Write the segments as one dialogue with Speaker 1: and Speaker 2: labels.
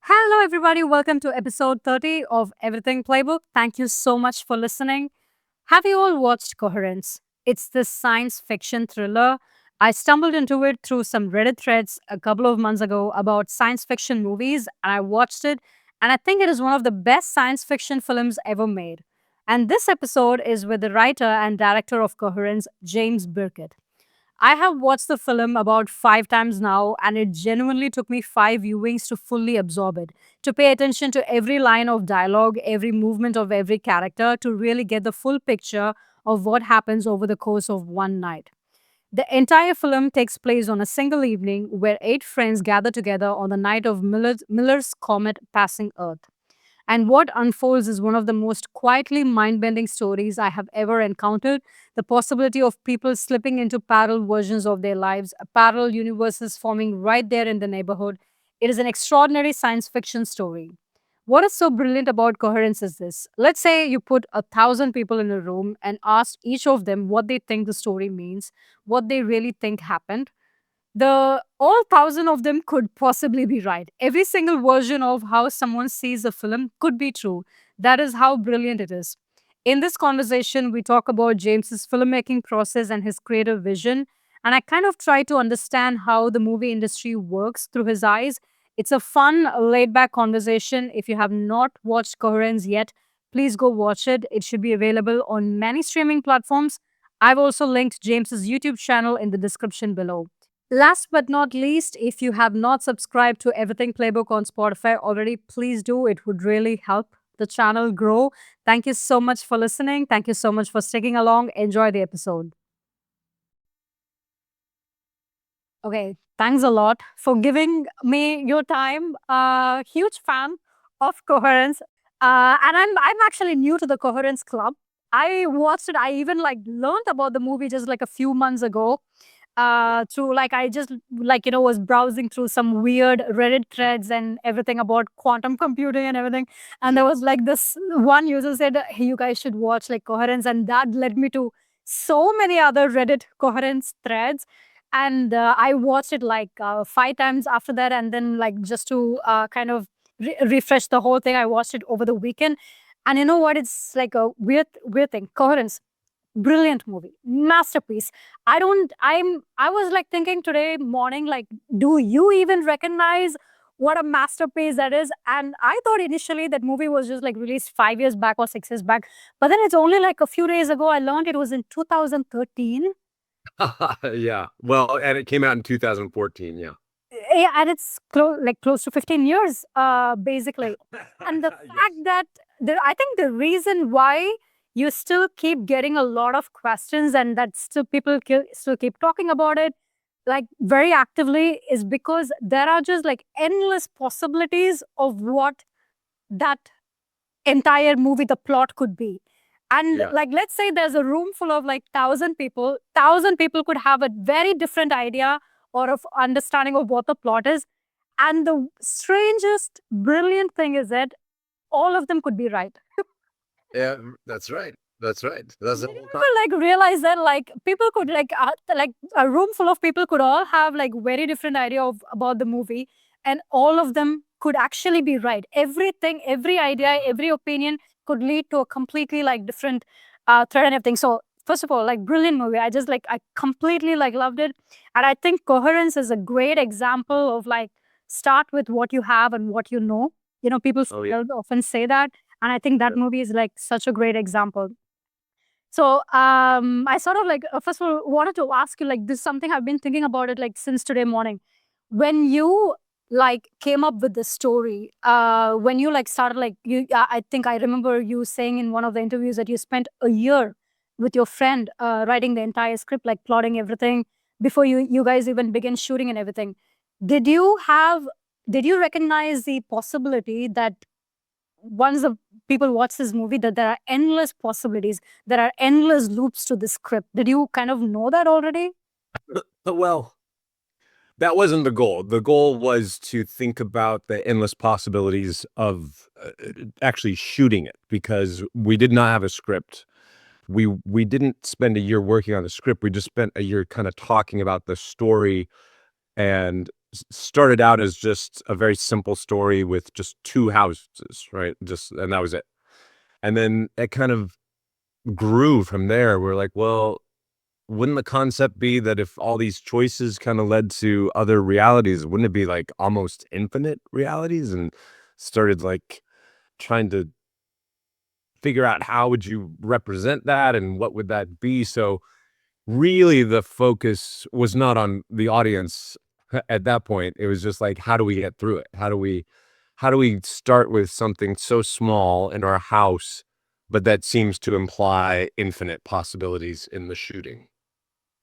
Speaker 1: Hello, everybody. Welcome to episode 30 of Everything Playbook. Thank you so much for listening. Have you all watched Coherence? It's this science fiction thriller. I stumbled into it through some Reddit threads a couple of months ago about science fiction movies, and I watched it, and I think it is one of the best science fiction films ever made. And this episode is with the writer and director of Coherence, James Byrkit. I have watched the film about 5 times now, and it genuinely took me 5 viewings to fully absorb it, to pay attention to every line of dialogue, every movement of every character, to really get the full picture of what happens over the course of one night. The entire film takes place on a single evening where 8 friends gather together on the night of Miller's comet passing Earth. And what unfolds is one of the most quietly mind bending stories I have ever encountered. The possibility of people slipping into parallel versions of their lives, parallel universes forming right there in the neighborhood. It is an extraordinary science fiction story. What is so brilliant about Coherence is this. Let's say you put 1,000 people in a room and asked each of them what they think the story means, what they really think happened. The all thousand of them could possibly be right. Every single version of how someone sees a film could be true. That is how brilliant it is. In this conversation, we talk about James's filmmaking process and his creative vision. And I kind of try to understand how the movie industry works through his eyes. It's a fun, laid back conversation. If you have not watched Coherence yet, please go watch it. It should be available on many streaming platforms. I've also linked James's YouTube channel in the description below. Last but not least, if you have not subscribed to Everything Playbook on Spotify already, please do. It would really help the channel grow. Thank you so much for listening. Thank you so much for sticking along. Enjoy the episode. Okay, thanks a lot for giving me your time. Huge fan of Coherence, and I'm actually new to the Coherence Club. I watched it. I even learned about the movie just like a few months ago through I just was browsing through some weird Reddit threads and everything about quantum computing and everything, and there was like this one user said, hey, you guys should watch like Coherence, and that led me to so many other Reddit Coherence threads. And I watched it 5 times after that, and then just to kind of refresh the whole thing, I watched it over the weekend. And you know what, it's like a weird thing. Coherence, brilliant movie, masterpiece. I was like thinking today morning, like, do you even recognize what a masterpiece that is? And I thought initially that movie was just like released 5 years back or 6 years back, but then it's only like a few days ago I learned it was in 2013.
Speaker 2: Yeah. Well, and it came out in 2014. Yeah.
Speaker 1: Yeah, and it's close to 15 years, basically. And the
Speaker 2: Yes.
Speaker 1: fact that I think the reason why you still keep getting a lot of questions and that still people still keep talking about it like very actively is because there are just like endless possibilities of what that entire movie, the plot could be. And
Speaker 2: Yeah.
Speaker 1: like, let's say there's a room full of like 1,000 people, 1,000 people could have a very different idea or of understanding of what the plot is. And the strangest, brilliant thing is that all of them could be right.
Speaker 2: Yeah. That's right. That's right. That's the
Speaker 1: Did you
Speaker 2: whole
Speaker 1: ever like realize that like people could like a room full of people could all have like very different idea of about the movie, and all of them could actually be right. Everything, every idea, every opinion could lead to a completely like different thread and everything. So first of all, like brilliant movie. I completely like loved it, and I think Coherence is a great example of like start with what you have and what you know. You know, people
Speaker 2: Oh, yeah.
Speaker 1: often say that, and I think that
Speaker 2: Yeah.
Speaker 1: movie is like such a great example. So I sort of like first of all wanted to ask you like this is something I've been thinking about it like since today morning. When you like came up with the story, when you like started like you, I think I remember you saying in one of the interviews that you spent a year with your friend writing the entire script, like plotting everything before you guys even begin shooting and everything. Did you have did you recognize the possibility that once the people watch this movie that there are endless possibilities, there are endless loops to the script? Did you kind of know that already?
Speaker 2: Well, that wasn't the goal. The goal was to think about the endless possibilities of actually shooting it because we did not have a script. We didn't spend a year working on the script. We just spent a year kind of talking about the story and started out as just a very simple story with just two houses, right? And that was it. And then it kind of grew from there. We're like, well, wouldn't the concept be that if all these choices kind of led to other realities, wouldn't it be like almost infinite realities? And started like trying to figure out how would you represent that and what would that be? So really the focus was not on the audience at that point. It was just like, how do we get through it? How do we start with something so small in our house, but that seems to imply infinite possibilities in the shooting?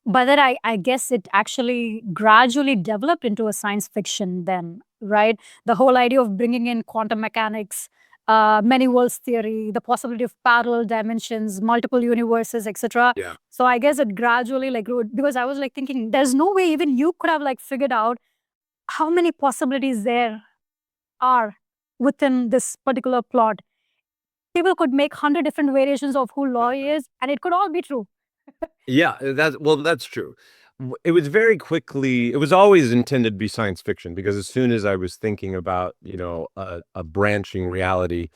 Speaker 1: But then I guess it actually gradually developed into a science fiction then, right? The whole idea of bringing in quantum mechanics, many worlds theory, the possibility of parallel dimensions, multiple universes, etc.
Speaker 2: Yeah.
Speaker 1: So I guess it gradually like grew because I was like thinking, there's no way even you could have like figured out how many possibilities there are within this particular plot. People could make 100 different variations of who Laurie is, and it could all be true.
Speaker 2: Yeah, that's true. It was very quickly, it was always intended to be science fiction because as soon as I was thinking about, a branching reality,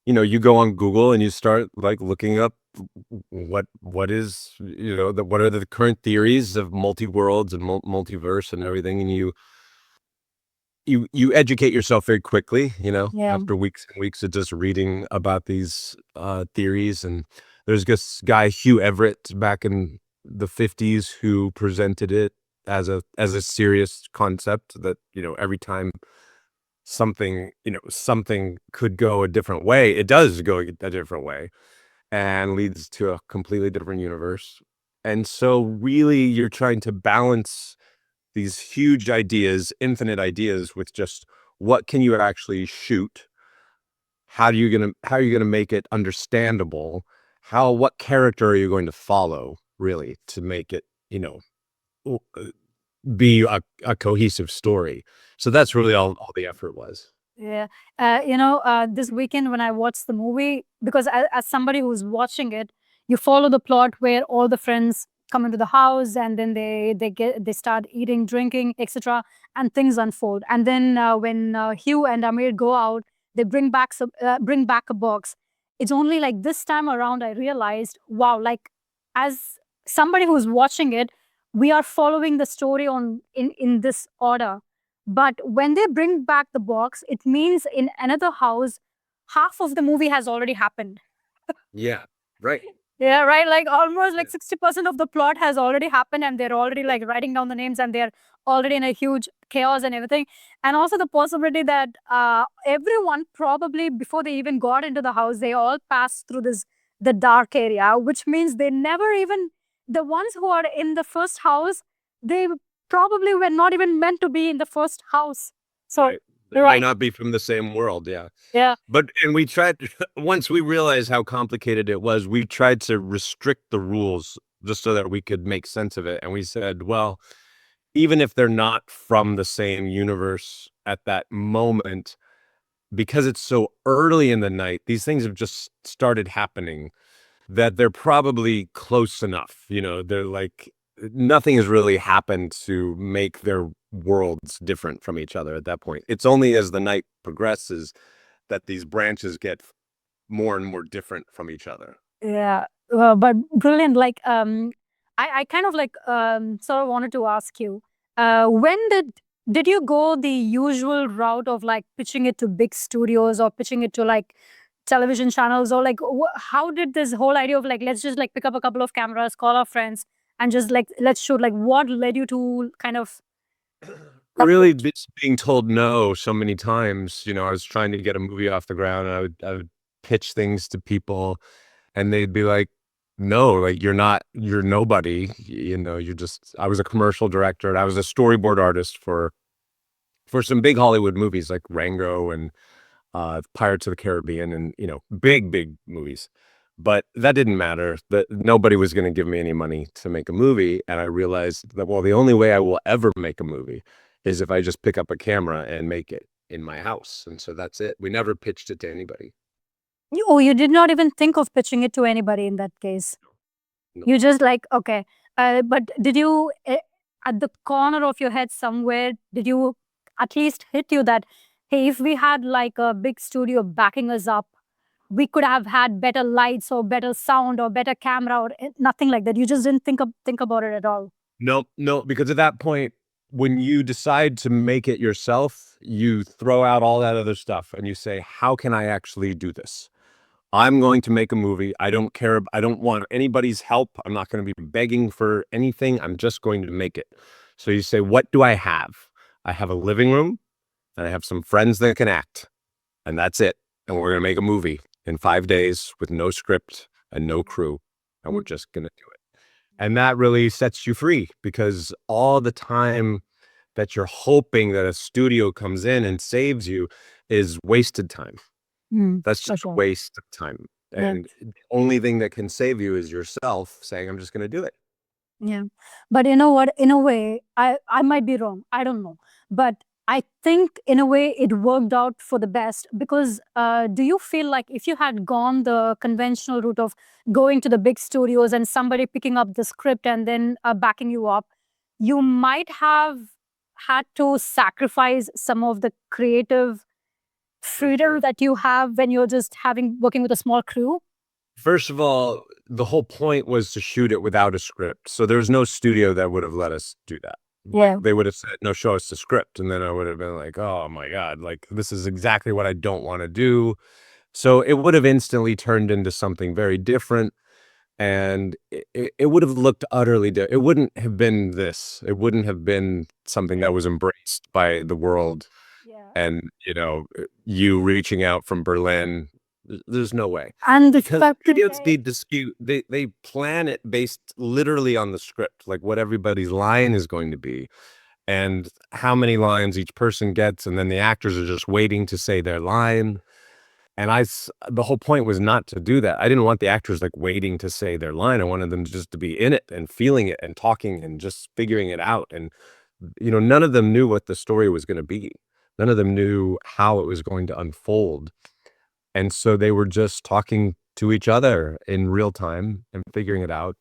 Speaker 2: you go on Google and you start like looking up what is, what are the current theories of multi-worlds and multiverse and everything, and you educate yourself very quickly,
Speaker 1: Yeah.
Speaker 2: after weeks and weeks of just reading about these theories. And there's this guy Hugh Everett back in the 50s who presented it as a serious concept that, every time something could go a different way, it does go a different way and leads to a completely different universe. And so really you're trying to balance these huge ideas, infinite ideas, with just what can you actually shoot? How are you gonna make it understandable? What character are you going to follow really to make it, o- uh, be a cohesive story? So that's really all the effort was.
Speaker 1: Yeah. This weekend when I watched the movie, because as somebody who's watching it, you follow the plot where all the friends come into the house and then they start eating, drinking, etc., and things unfold. And then when Hugh and Amir go out, they bring back a box. It's only like this time around I realized, wow, like as somebody who's watching it, we are following the story in this order, but when they bring back the box, it means in another house, half of the movie has already happened.
Speaker 2: Yeah, right.
Speaker 1: Yeah, right. Like almost
Speaker 2: Yeah.
Speaker 1: like 60% of the plot has already happened, and they're already like writing down the names, and they're already in a huge chaos and everything. And also the possibility that everyone probably before they even got into the house, they all passed through the dark area, which means they never even the ones who are in the first house, they probably were not even meant to be in the first house. So
Speaker 2: Right. They might
Speaker 1: right,
Speaker 2: not be from the same world, yeah.
Speaker 1: yeah,
Speaker 2: And we tried once we realized how complicated it was, we tried to restrict the rules just so that we could make sense of it, and we said, "Well, even if they're not from the same universe at that moment, because it's so early in the night, these things have just started happening, that they're probably close enough." They're like, nothing has really happened to make their worlds different from each other at that point. It's only as the night progresses that these branches get more and more different from each other.
Speaker 1: yeah, but brilliant. Like, I kind of like sort of wanted to ask you, when did you go the usual route of like pitching it to big studios or pitching it to like television channels, or like how did this whole idea of like let's just like pick up a couple of cameras, call our friends, and just like let's shoot? Like, what led you to kind of
Speaker 2: Really,
Speaker 1: approach?
Speaker 2: just being told no so many times. I was trying to get a movie off the ground, and I would pitch things to people, and they'd be like, "No, like you're nobody. You're just." I was a commercial director, and I was a storyboard artist for some big Hollywood movies like Rango and Pirates of the Caribbean, and big movies. But that didn't matter. That nobody was going to give me any money to make a movie, and I realized that, well, the only way I will ever make a movie is if I just pick up a camera and make it in my house. And so that's it. We never pitched it to anybody.
Speaker 1: Oh, you did not even think of pitching it to anybody in that case.
Speaker 2: No.
Speaker 1: You just like, okay. But did you, at the corner of your head somewhere, did you at least hit you that, hey, if we had like a big studio backing us up, we could have had better lights or better sound or better camera or nothing like that? You just didn't think about it at all.
Speaker 2: Nope, no, because at that point, when you decide to make it yourself, you throw out all that other stuff and you say, how can I actually do this? I'm going to make a movie. I don't care. I don't want anybody's help. I'm not going to be begging for anything. I'm just going to make it. So you say, what do I have? I have a living room and I have some friends that can act, and that's it. And we're going to make a movie in 5 days with no script and no crew. And we're just going to do it. And that really sets you free, because all the time that you're hoping that a studio comes in and saves you is wasted time. That's
Speaker 1: For
Speaker 2: just a
Speaker 1: sure.
Speaker 2: waste of time.
Speaker 1: Yeah.
Speaker 2: And the only thing that can save you is yourself saying, I'm just going to do it.
Speaker 1: Yeah. But you know what? In a way, I might be wrong. I don't know. But I think in a way it worked out for the best, because do you feel like if you had gone the conventional route of going to the big studios and somebody picking up the script and then backing you up, you might have had to sacrifice some of the creative freedom that you have when you're just working with a small crew?
Speaker 2: First of all, the whole point was to shoot it without a script. So there's no studio that would have let us do that.
Speaker 1: Yeah.
Speaker 2: They would have said, no, show us the script. And then I would have been like, oh my God, like this is exactly what I don't want to do. So it would have instantly turned into something very different. And it would have looked utterly different. It wouldn't have been this. It wouldn't have been something that was embraced by the world.
Speaker 1: Yeah.
Speaker 2: And, you reaching out from Berlin, there's no way.
Speaker 1: And the
Speaker 2: Because
Speaker 1: fact
Speaker 2: studios need to skew, they plan it based literally on the script, like what everybody's line is going to be and how many lines each person gets. And then the actors are just waiting to say their line. And the whole point was not to do that. I didn't want the actors like waiting to say their line. I wanted them just to be in it and feeling it and talking and just figuring it out. And, none of them knew what the story was going to be. None of them knew how it was going to unfold. And so they were just talking to each other in real time and figuring it out.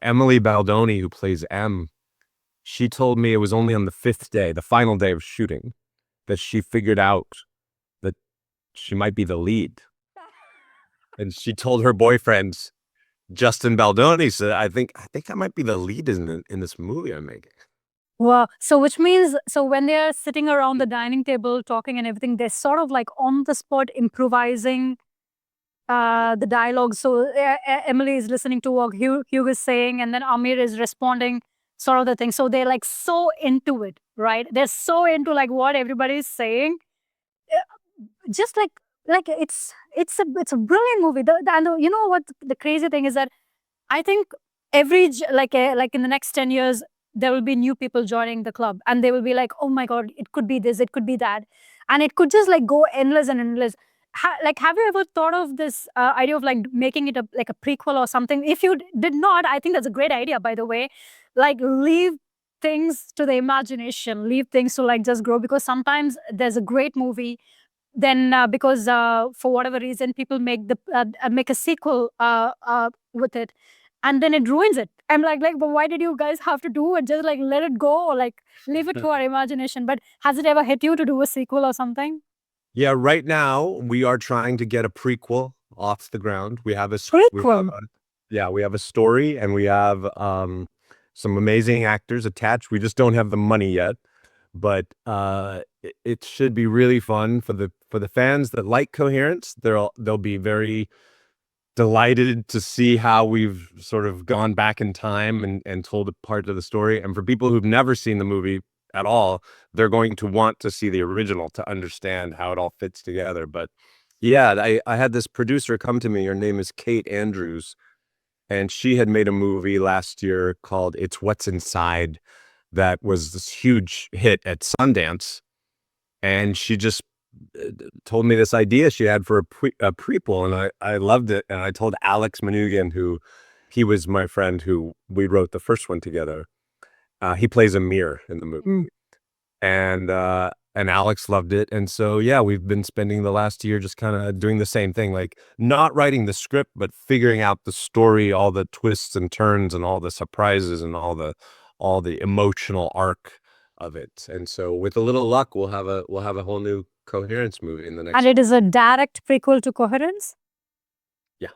Speaker 2: Emily Baldoni, who plays M, she told me it was only on the 5th day, the final day of shooting, that she figured out that she might be the lead. And she told her boyfriend, Justin Baldoni, said, I think I might be the lead in this movie I'm making.
Speaker 1: Wow. So which means, so when they're sitting around the dining table talking and everything, they're sort of like on the spot improvising the dialogue. So Emily is listening to what Hugh is saying, and then Amir is responding, sort of the thing. So they're like so into it, right? They're so into like what everybody is saying. Just like it's a brilliant movie. And you know what the crazy thing is that I think like in the next 10 years, there will be new people joining the club and they will be like, oh my God, it could be this, it could be that. And it could just like go endless and endless. Have you ever thought of this idea of like making it like a prequel or something? If you did not, I think that's a great idea, by the way. Like leave things to the imagination, leave things to like just grow, because sometimes there's a great movie, then because for whatever reason people make a sequel with it, and then it ruins it. I'm like, but why did you guys have to do it? Just like let it go, or like leave it to our imagination. But has it ever hit you to do a sequel or something?
Speaker 2: Yeah, right now we are trying to get a prequel off the ground. We have a
Speaker 1: Prequel?
Speaker 2: we have a story, and we have some amazing actors attached. We just don't have the money yet, but it should be really fun for the fans that like Coherence. They'll be very delighted to see how we've sort of gone back in time and told a part of the story. And for people who've never seen the movie at all, they're going to want to see the original to understand how it all fits together. But yeah, I had this producer come to me. Her name is Kate Andrews, and she had made a movie last year called It's What's Inside that was this huge hit at Sundance. And she just told me this idea she had for a prequel, and I loved it. And I told Alex Manoogian, he was my friend who we wrote the first one together. He plays Amir in the movie. And Alex loved it. And so, yeah, we've been spending the last year just kind of doing the same thing, like not writing the script, but figuring out the story, all the twists and turns and all the surprises and all all the emotional arc of it. And so with a little luck, we'll have a whole new Coherence movie in the
Speaker 1: And
Speaker 2: next.
Speaker 1: it is a direct prequel to Coherence?
Speaker 2: Yeah.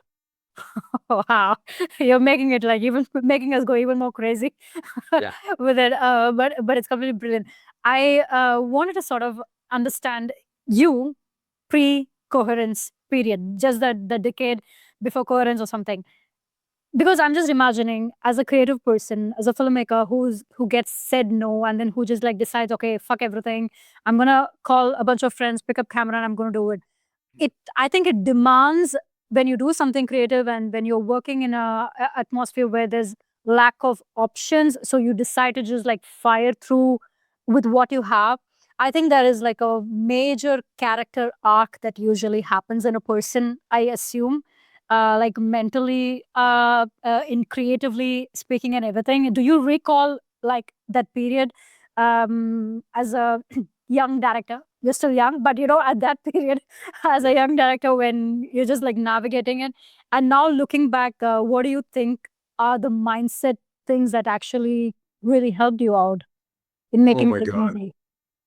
Speaker 1: Wow. You're making it like even making us go even more crazy
Speaker 2: Yeah.
Speaker 1: with it. But it's completely brilliant. I wanted to sort of understand you pre-Coherence period, just the decade before Coherence or something. Because I'm just imagining as a creative person, as a filmmaker who gets said no and then who just like decides, okay, fuck everything. I'm gonna call a bunch of friends, pick up camera, and I'm gonna do it. I think it demands when you do something creative and when you're working in a atmosphere where there's lack of options, so you decide to just like fire through with what you have. I think there is like a major character arc that usually happens in a person, I assume, like mentally, in creatively speaking and everything. Do you recall like that period as a young director? You're still young, but you know, at that period, as a
Speaker 2: Yeah.
Speaker 1: young director, when you're just like navigating it, and now looking back, what do you think are the mindset things that actually really helped you out in
Speaker 2: Oh
Speaker 1: making
Speaker 2: my
Speaker 1: this
Speaker 2: God.
Speaker 1: movie?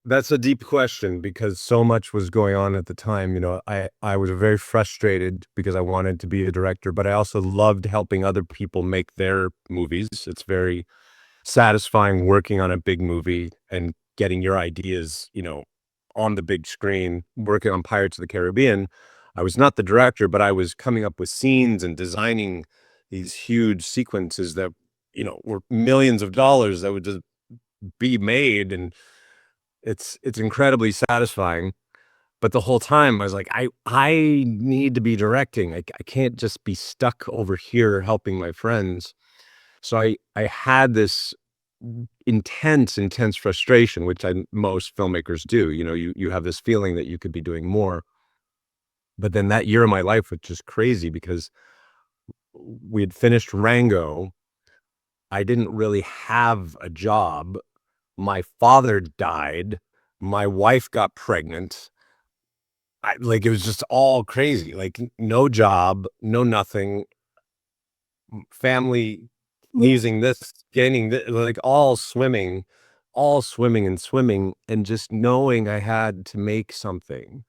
Speaker 2: That's a deep question because so much was going on at the time. I was very frustrated because I wanted to be a director, but I also loved helping other people make their movies. It's very satisfying working on a big movie and getting your ideas, on the big screen. Working on Pirates of the Caribbean, I was not the director, but I was coming up with scenes and designing these huge sequences that, were millions of dollars that would just be made. And it's incredibly satisfying. But the whole time I was like, I need to be directing. I can't just be stuck over here helping my friends. So I had this intense frustration, which most filmmakers do. You have this feeling that you could be doing more. But then that year of my life was just crazy because we had finished Rango. I didn't really have a job. My father died. My wife got pregnant. Like, it was just all crazy, like, no job, no nothing, family
Speaker 1: Yeah.
Speaker 2: losing this, gaining this, like, all swimming and swimming, and just knowing I had to make something.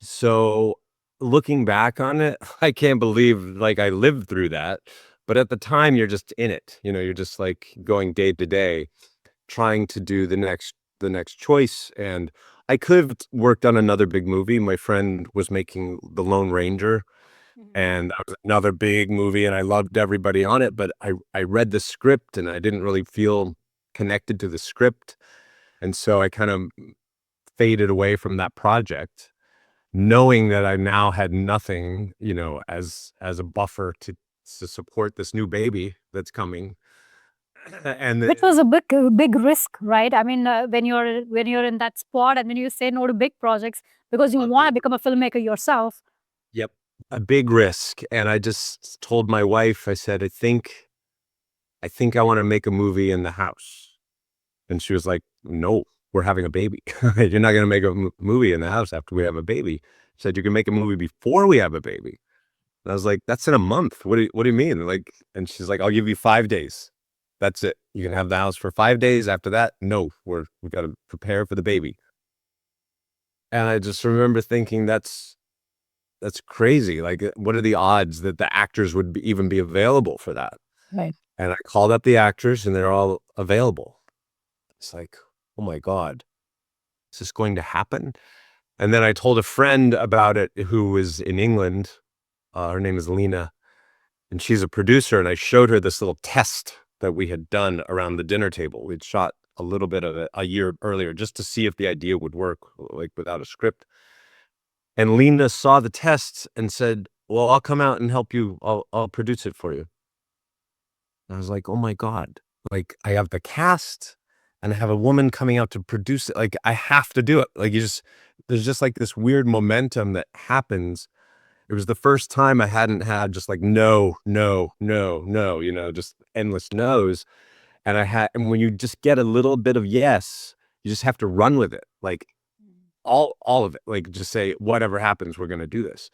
Speaker 2: So, looking back on it, I can't believe, like, I lived through that, but at the time, you're just in it, you're just, like, going day to day, trying to do the next choice. And I could have worked on another big movie. My friend was making The Lone Ranger,
Speaker 1: Mhm.
Speaker 2: and that was another big movie, and I loved everybody on it, but I read the script, and I didn't really feel connected to the script, and so I kind of faded away from that project, knowing that I now had nothing, as a buffer to support this new baby that's coming. And
Speaker 1: Which was
Speaker 2: then
Speaker 1: a big risk, right? I mean, when you're in that spot and when you say no to big projects because you
Speaker 2: a
Speaker 1: want to
Speaker 2: big
Speaker 1: become a filmmaker yourself.
Speaker 2: Yep. A big risk, and I just told my wife, I said, "I think I wanna make a movie in the house." And she was like, "No, we're having a baby. You're not gonna make a movie in the house after we have a baby." She said, "You can make a movie before we have a baby." And I was like, "That's in a month. What do you mean?" Like, and she's like, "I'll give you 5 days. That's it. You can have the house for 5 days. After that, no, we gotta prepare for the baby." And I just remember thinking, That's crazy. Like, what are the odds that the actors would even be available for that?
Speaker 1: Right.
Speaker 2: And I called up the actors, and they're all available. It's like, "Oh my God, is this going to happen?" And then I told a friend about it who was in England. Her name is Lena, and she's a producer, and I showed her this little test that we had done around the dinner table. We'd shot a little bit of it a year earlier just to see if the idea would work, like, without a script. And Lena saw the tests and said, "Well, I'll come out and help you. I'll produce it for you." And I was like, "Oh my God. Like, I have the cast and I have a woman coming out to produce it. Like, I have to do it." Like, there's just like this weird momentum that happens. It was the first time I hadn't had just like no, no, no, no, just endless no's. And when you just get a little bit of yes, you just have to run with it. Like, all of it. Like, just say, whatever happens, we're gonna do this.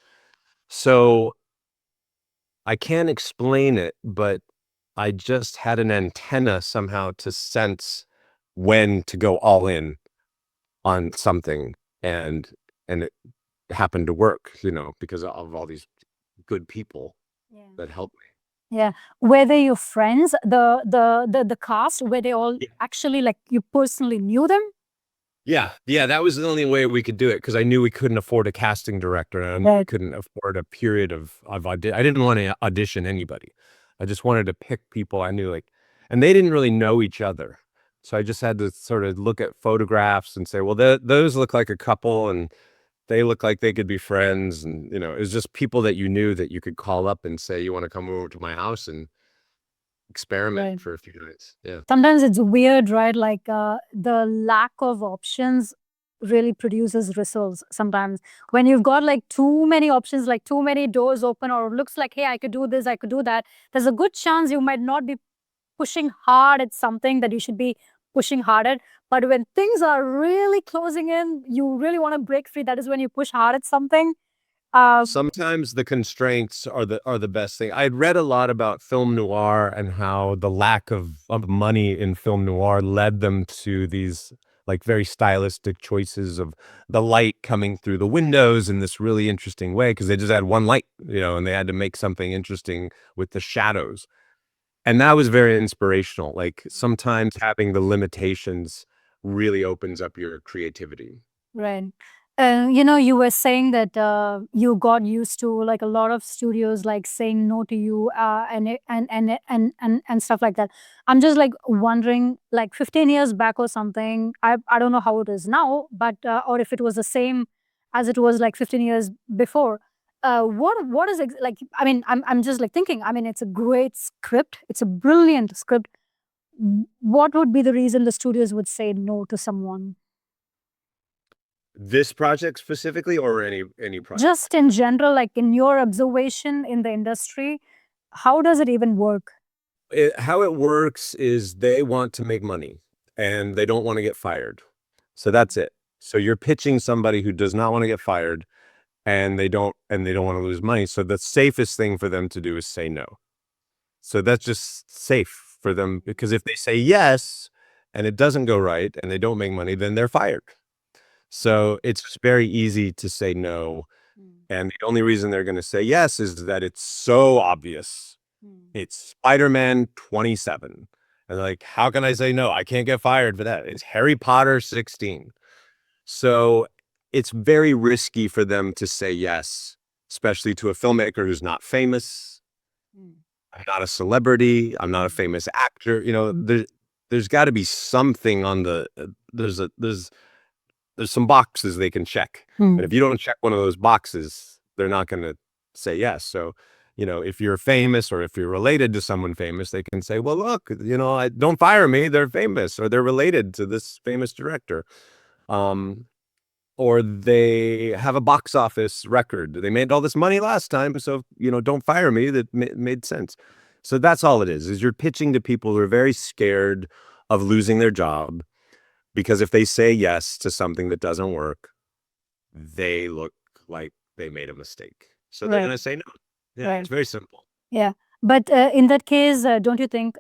Speaker 2: So I can't explain it, but I just had an antenna somehow to sense when to go all in on something, and it happened to work, because of all these good people
Speaker 1: Yeah.
Speaker 2: that helped me.
Speaker 1: Yeah. Were they your friends? The cast, were they all
Speaker 2: Yeah.
Speaker 1: actually like you personally knew them?
Speaker 2: Yeah, that was the only way we could do it, because I knew we couldn't afford a casting director, and I
Speaker 1: Right.
Speaker 2: couldn't afford a period of I didn't want to audition anybody. I just wanted to pick people I knew, and they didn't really know each other. So I just had to sort of look at photographs and say, well, those look like a couple, and they look like they could be friends. And, it was just people that you knew that you could call up and say, you want to come over to my house and experiment
Speaker 1: Right.
Speaker 2: for a few nights. Yeah.
Speaker 1: Sometimes it's weird, right? Like the lack of options really produces results sometimes. When you've got like too many options, like too many doors open, or it looks like, hey, I could do this, I could do that, there's a good chance you might not be pushing hard at something that you should be pushing hard at. But when things are really closing in, you really want to break free. That is when you push hard at something.
Speaker 2: Sometimes the constraints are the best thing. I'd read a lot about film noir and how the lack of money in film noir led them to these like very stylistic choices of the light coming through the windows in this really interesting way, because they just had one light, and they had to make something interesting with the shadows. And that was very inspirational. Like sometimes having the limitations really opens up your creativity.
Speaker 1: Right. You were saying that you got used to like a lot of studios like saying no to you and stuff like that. I'm just like wondering, like 15 years back or something. I don't know how it is now, but or if it was the same as it was like 15 years before. What is like? I mean, I'm just like thinking. I mean, it's a great script. It's a brilliant script. What would be the reason the studios would say no to someone?
Speaker 2: This project specifically, or any project?
Speaker 1: Just in general, like in your observation in the industry, how does it even work?
Speaker 2: How it works is they want to make money and they don't want to get fired. So that's it. So you're pitching somebody who does not want to get fired, and they don't want to lose money. So the safest thing for them to do is say no. So that's just safe for them, because if they say yes and it doesn't go right and they don't make money, then they're fired. So it's very easy to say no. And the only reason they're going to say yes is that it's so obvious. It's Spider-Man 27. And they're like, how can I say no? I can't get fired for that. It's Harry Potter 16. So it's very risky for them to say yes, especially to a filmmaker who's not famous. I'm not a celebrity. I'm not a famous actor. There's got to be something on there's some boxes they can check. And if you don't check one of those boxes, they're not going to say yes. So, if you're famous or if you're related to someone famous, they can say, well, look, don't fire me. They're famous, or they're related to this famous director. Or they have a box office record. They made all this money last time. So, don't fire me. That made sense. So that's all it is you're pitching to people who are very scared of losing their job, because if they say yes to something that doesn't work, they look like they made a mistake. So they're going to say no. Yeah,
Speaker 1: Right.
Speaker 2: it's very simple.
Speaker 1: Yeah. But in that case, don't you think,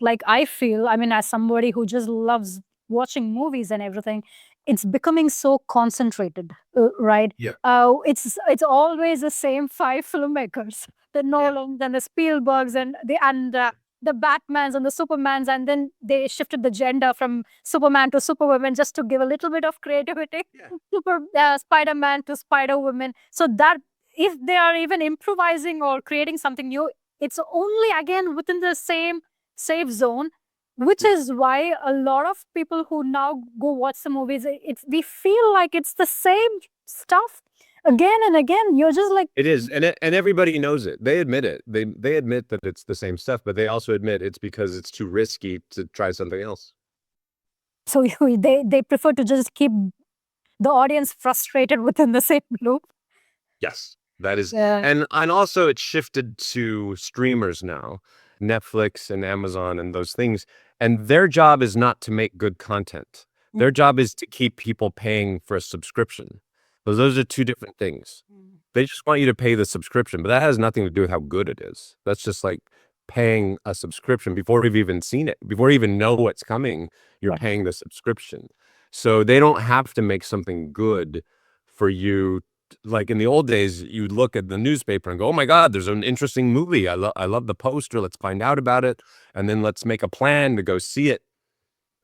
Speaker 1: like I feel, I mean, as somebody who just loves watching movies and everything, it's becoming so concentrated, right?
Speaker 2: Yeah.
Speaker 1: It's always the same five filmmakers, the Nolans and the Spielbergs and the Batmans and the Supermans, and then they shifted the gender from Superman to Superwoman just to give a little bit of creativity.
Speaker 2: Yeah.
Speaker 1: Spider-Man to Spider-Woman. So that if they are even improvising or creating something new, it's only again within the same safe zone, which is why a lot of people who now go watch the movies, we feel like it's the same stuff again and again. You're just like,
Speaker 2: It is, and everybody knows it. They admit it. They admit that it's the same stuff, but they also admit it's because it's too risky to try something else.
Speaker 1: so they prefer to just keep the audience frustrated within the same loop.
Speaker 2: Yes, that is,
Speaker 1: Yeah.
Speaker 2: and also it's shifted to streamers now, Netflix and Amazon and those things, and their job is not to make good content. Their job is to keep people paying for a subscription. Those are two different things. They just want you to pay the subscription, but that has nothing to do with how good it is. That's just like paying a subscription before we've even seen it, before you even know what's coming, you're
Speaker 1: Right.
Speaker 2: paying the subscription. So they don't have to make something good for you. Like in the old days, you'd look at the newspaper and go, "Oh my God, there's an interesting movie. I love the poster. Let's find out about it, and then let's make a plan to go see it."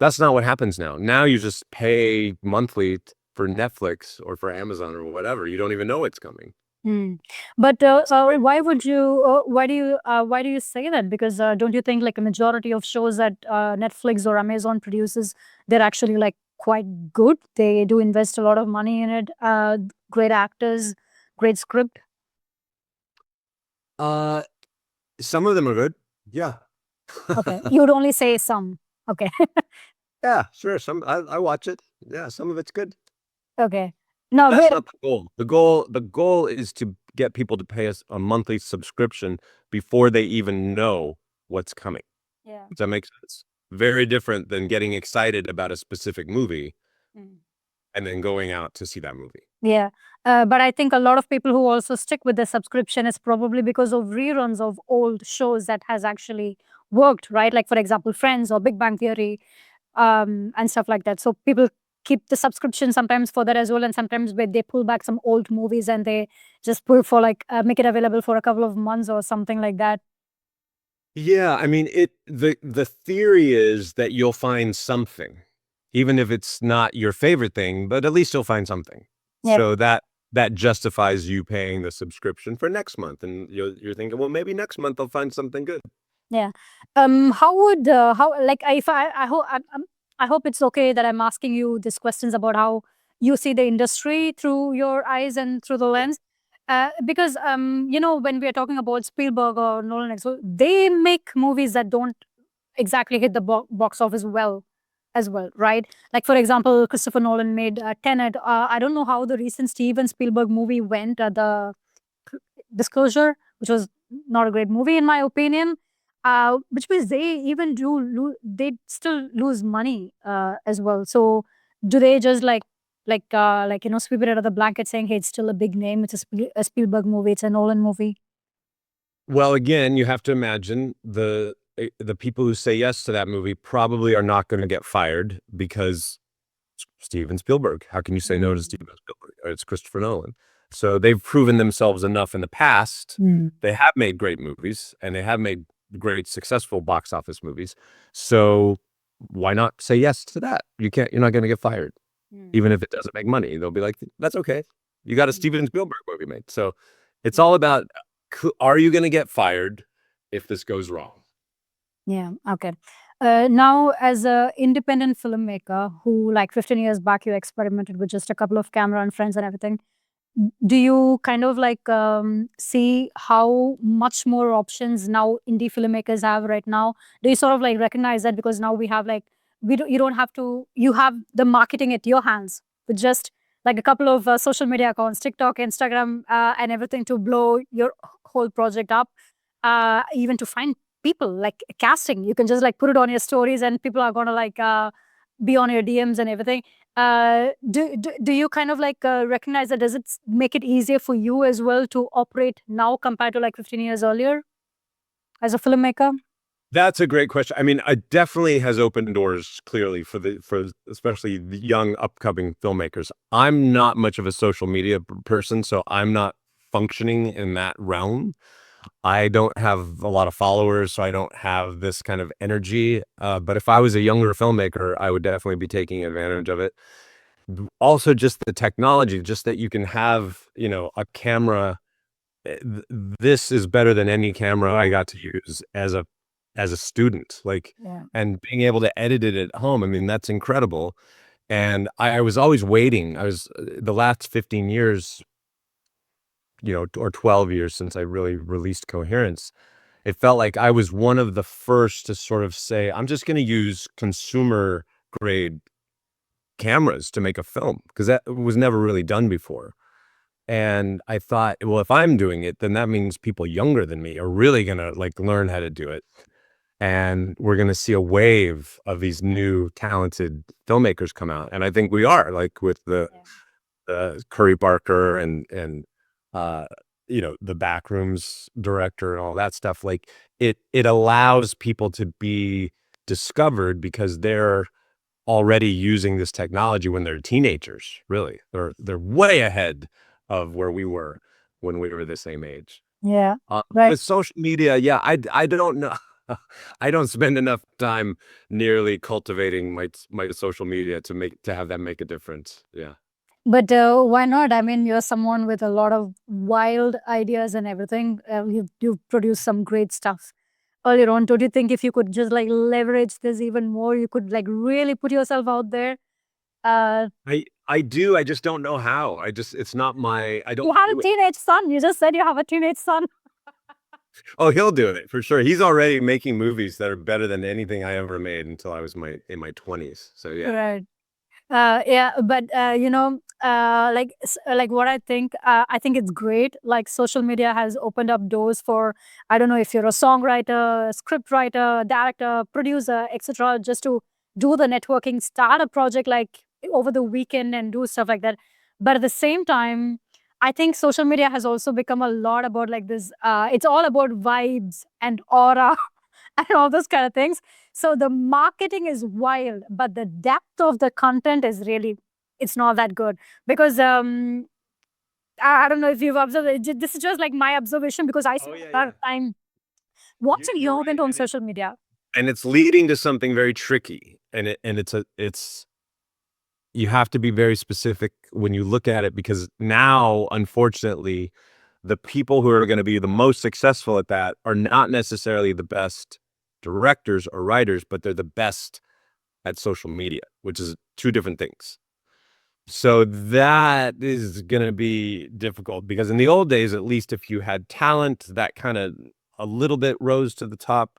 Speaker 2: That's not what happens now. Now you just pay monthly for Netflix or for Amazon or whatever. You don't even know it's coming.
Speaker 1: Mm. But why would you? Why do you say that? Because don't you think like a majority of shows that Netflix or Amazon produces, they're actually like quite good. They do invest a lot of money in it. Great actors, great script.
Speaker 2: Uh, some of them are good. Yeah.
Speaker 1: Okay, you would only say some. Okay,
Speaker 2: Yeah, sure. I watch it. Yeah, some of it's good.
Speaker 1: okay. No,
Speaker 2: That's
Speaker 1: great.
Speaker 2: not the goal. The goal is to get people to pay us a monthly subscription before they even know what's coming.
Speaker 1: Yeah.
Speaker 2: Does that make sense? Very different than getting excited about a specific movie
Speaker 1: Mm.
Speaker 2: and then going out to see that movie.
Speaker 1: Yeah, but I think a lot of people who also stick with the subscription is probably because of reruns of old shows that has actually worked, right? Like for example, Friends or Big Bang Theory, and stuff like that. So people keep the subscription sometimes for that as well, and sometimes they pull back some old movies and they just put for like make it available for a couple of months or something like that.
Speaker 2: Yeah, I mean, the theory is that you'll find something, even if it's not your favorite thing, but at least you'll find something.
Speaker 1: Yeah.
Speaker 2: So that justifies you paying the subscription for next month, and you're thinking, well, maybe next month I'll find something good.
Speaker 1: Yeah. How would how like if I hope I hope it's okay that I'm asking you these questions about how you see the industry through your eyes and through the lens. Because you know, when we are talking about Spielberg or Nolan, so they make movies that don't exactly hit the box office well as well, right? Like for example, Christopher Nolan made Tenet. I don't know how the recent Steven Spielberg movie went. The Disclosure, which was not a great movie in my opinion. Which means they even they still lose money as well. So do they just like you know, sweep it out of the blanket saying, hey, it's still a big name, it's a Spielberg movie, it's a Nolan movie?
Speaker 2: Well, again, you have to imagine the people who say yes to that movie probably are not going to get fired because Steven Spielberg. How can you say no to Steven Spielberg? It's Christopher Nolan. So they've proven themselves enough in the past.
Speaker 1: Mm.
Speaker 2: They have made great movies and they have made great successful box office movies. So why not say yes to that? You're not going to get fired.
Speaker 1: Mm.
Speaker 2: Even if it doesn't make money. They'll be like, that's okay. You got a
Speaker 1: Mm.
Speaker 2: Steven Spielberg movie made. So it's all about, are you going to get fired if this goes wrong?
Speaker 1: Yeah, okay. Now, as a independent filmmaker who, like 15 years back, you experimented with just a couple of camera and friends and everything, do you kind of like see how much more options now indie filmmakers have right now? Do you sort of like recognize that because now we have like you don't have to, you have the marketing at your hands with just like a couple of social media accounts, TikTok, Instagram, and everything to blow your whole project up, even to find people like casting. You can just like put it on your stories and people are gonna like be on your DMs and everything. Do you kind of like recognize that? Does it make it easier for you as well to operate now compared to like 15 years earlier as a filmmaker?
Speaker 2: That's a great question. I mean, it definitely has opened doors clearly for especially the young upcoming filmmakers. I'm not much of a social media person, so I'm not functioning in that realm. I don't have a lot of followers, so I don't have this kind of energy. But if I was a younger filmmaker, I would definitely be taking advantage of it. Also, just the technology, just that you can have, a camera. This is better than any camera I got to use as a student, like,
Speaker 1: Yeah.
Speaker 2: and being able to edit it at home. I mean, that's incredible. And I was always waiting. I was the last 15 years, or 12 years since I really released Coherence. It felt like I was one of the first to sort of say, I'm just going to use consumer grade cameras to make a film because that was never really done before. And I thought, well, if I'm doing it, then that means people younger than me are really going to like learn how to do it. And we're going to see a wave of these new talented filmmakers come out. And I think we are, like with the Curry Barker and the backrooms director and all that stuff, like it allows people to be discovered because they're already using this technology when they're teenagers. Really, they're way ahead of where we were when we were the same age.
Speaker 1: Yeah. Right.
Speaker 2: With social media, yeah, I don't know. I don't spend enough time nearly cultivating my social media to have that make a difference. Yeah.
Speaker 1: But why not? I mean, you're someone with a lot of wild ideas and everything. You've produced some great stuff earlier on. Don't you think if you could just like leverage this even more, you could like really put yourself out there? Uh,
Speaker 2: I do. I just don't know how. It's not my. I
Speaker 1: you
Speaker 2: don't
Speaker 1: have a
Speaker 2: do it.
Speaker 1: teenage son. You just said you have a teenage son.
Speaker 2: Oh, he'll do it for sure. He's already making movies that are better than anything I ever made until I was in my 20s. So yeah.
Speaker 1: Right. Yeah, but like what I think it's great. Like social media has opened up doors for, I don't know if you're a songwriter, script writer, director, producer, etc. Just to do the networking, start a project like over the weekend and do stuff like that. But at the same time, I think social media has also become a lot about like this. It's all about vibes and aura and all those kind of things. So the marketing is wild, but the depth of the content is really, it's not that good. Because I don't know if you've observed it. This is just like my observation because I
Speaker 2: Oh
Speaker 1: spend
Speaker 2: yeah,
Speaker 1: a lot
Speaker 2: yeah.
Speaker 1: of time watching
Speaker 2: You're
Speaker 1: your
Speaker 2: right,
Speaker 1: content on social media.
Speaker 2: and it's leading to something very tricky, and it's you have to be very specific when you look at it, because now, unfortunately, the people who are going to be the most successful at that are not necessarily the best directors or writers, but they're the best at social media, which is two different things. So that is going to be difficult, because in the old days, at least, if you had talent, that kind of a little bit rose to the top.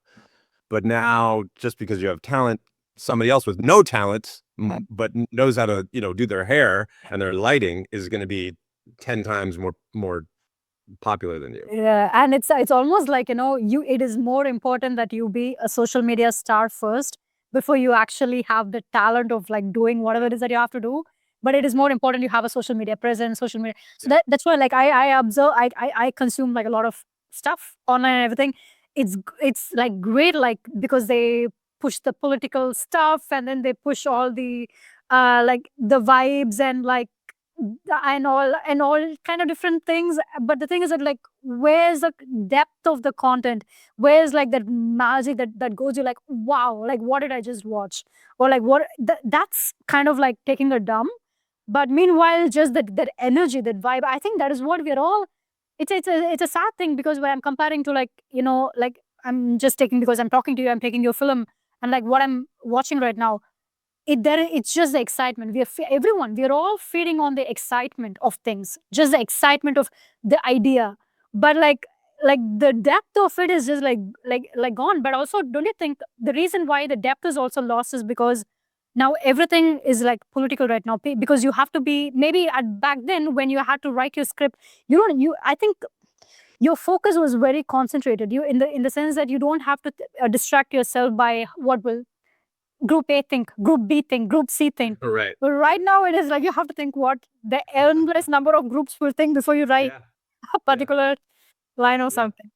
Speaker 2: But now, just because you have talent, somebody else with no talent, but knows how to, do their hair and their lighting, is going to be 10 times more popular than you.
Speaker 1: Yeah, and it's almost like, it is more important that you be a social media star first before you actually have the talent of like doing whatever it is that you have to do. But it is more important you have a social media presence, social media. So
Speaker 2: Yeah.
Speaker 1: that's why like I observe, I consume like a lot of stuff online and everything. It's like great, like because they push the political stuff and then they push all the like the vibes and like and all kind of different things. But the thing is that like where's the depth of the content, where's like that magic that goes, you're like, wow, like what did I just watch, or like what that's kind of like taking a dump. But meanwhile, just that energy, that vibe, I think that is what we're all, it's a sad thing, because when I'm comparing to like, like I'm just taking, because I'm talking to you, I'm taking your film, and like what I'm watching right now, it's just the excitement. Everyone, we're all feeding on the excitement of things, just the excitement of the idea. But like the depth of it is just like gone. But also, don't you think the reason why the depth is also lost is because now everything is like political right now? Because you have to be, maybe at back then when you had to write your script, I think your focus was very concentrated, you in the sense that you don't have to distract yourself by what will group A think, group B think, group C think.
Speaker 2: Right.
Speaker 1: But right now it is like you have to think what the endless number of groups will think before you write
Speaker 2: Yeah.
Speaker 1: a
Speaker 2: Yeah.
Speaker 1: particular line or
Speaker 2: Yeah.
Speaker 1: something.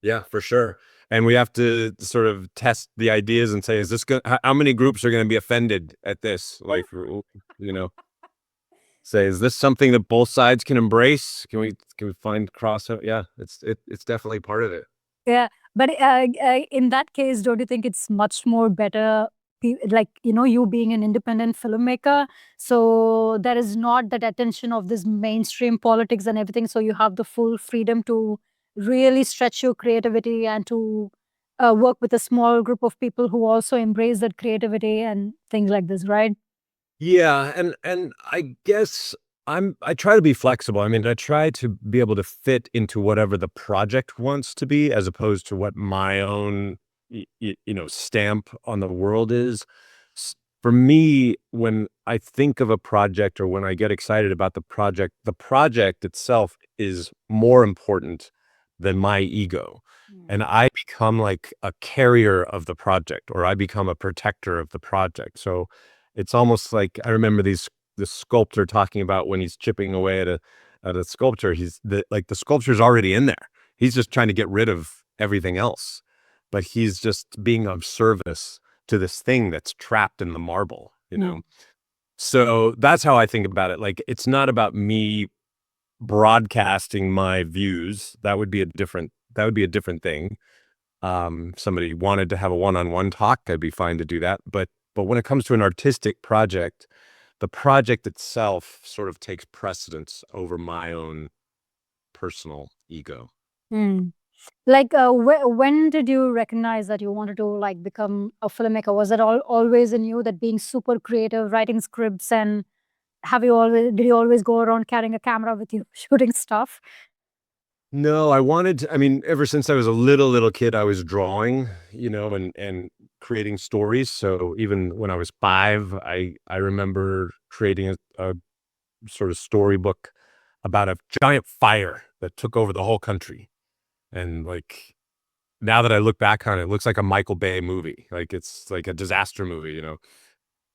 Speaker 2: Yeah, for sure. And we have to sort of test the ideas and say, is this how many groups are going to be offended at this? Like, you know, say, is this something that both sides can embrace? Can we find crossover? Yeah, it's definitely part of it.
Speaker 1: Yeah, but in that case, don't you think it's much more better, like, you being an independent filmmaker, so there is not that attention of this mainstream politics and everything, so you have the full freedom to really stretch your creativity and to work with a small group of people who also embrace that creativity and things like this, right?
Speaker 2: Yeah, and I guess I try to be flexible. I mean, I try to be able to fit into whatever the project wants to be, as opposed to what my own stamp on the world is. For me, when I think of a project, or when I get excited about the project itself is more important than my ego. And I become like a carrier of the project, or I become a protector of the project. So it's almost like, I remember this sculptor talking about when he's chipping away at at a sculpture, the sculpture's already in there. He's just trying to get rid of everything else, but he's just being of service to this thing that's trapped in the marble, you know? So that's how I think about it. Like, it's not about me broadcasting my views. That would be a different thing. Somebody wanted to have a one-on-one talk, I'd be fine to do that. But when it comes to an artistic project, the project itself sort of takes precedence over my own personal ego.
Speaker 1: Like, when did you recognize that you wanted to like become a filmmaker? Was it always in you, that being super creative, writing scripts, and did you always go around carrying a camera with you, shooting stuff?
Speaker 2: No, I mean, ever since I was a little kid, I was drawing, you know, and creating stories. So even when I was 5, I remember creating a sort of storybook about a giant fire that took over the whole country. And like, now that I look back on it, it looks like a Michael Bay movie. Like, it's like a disaster movie, you know.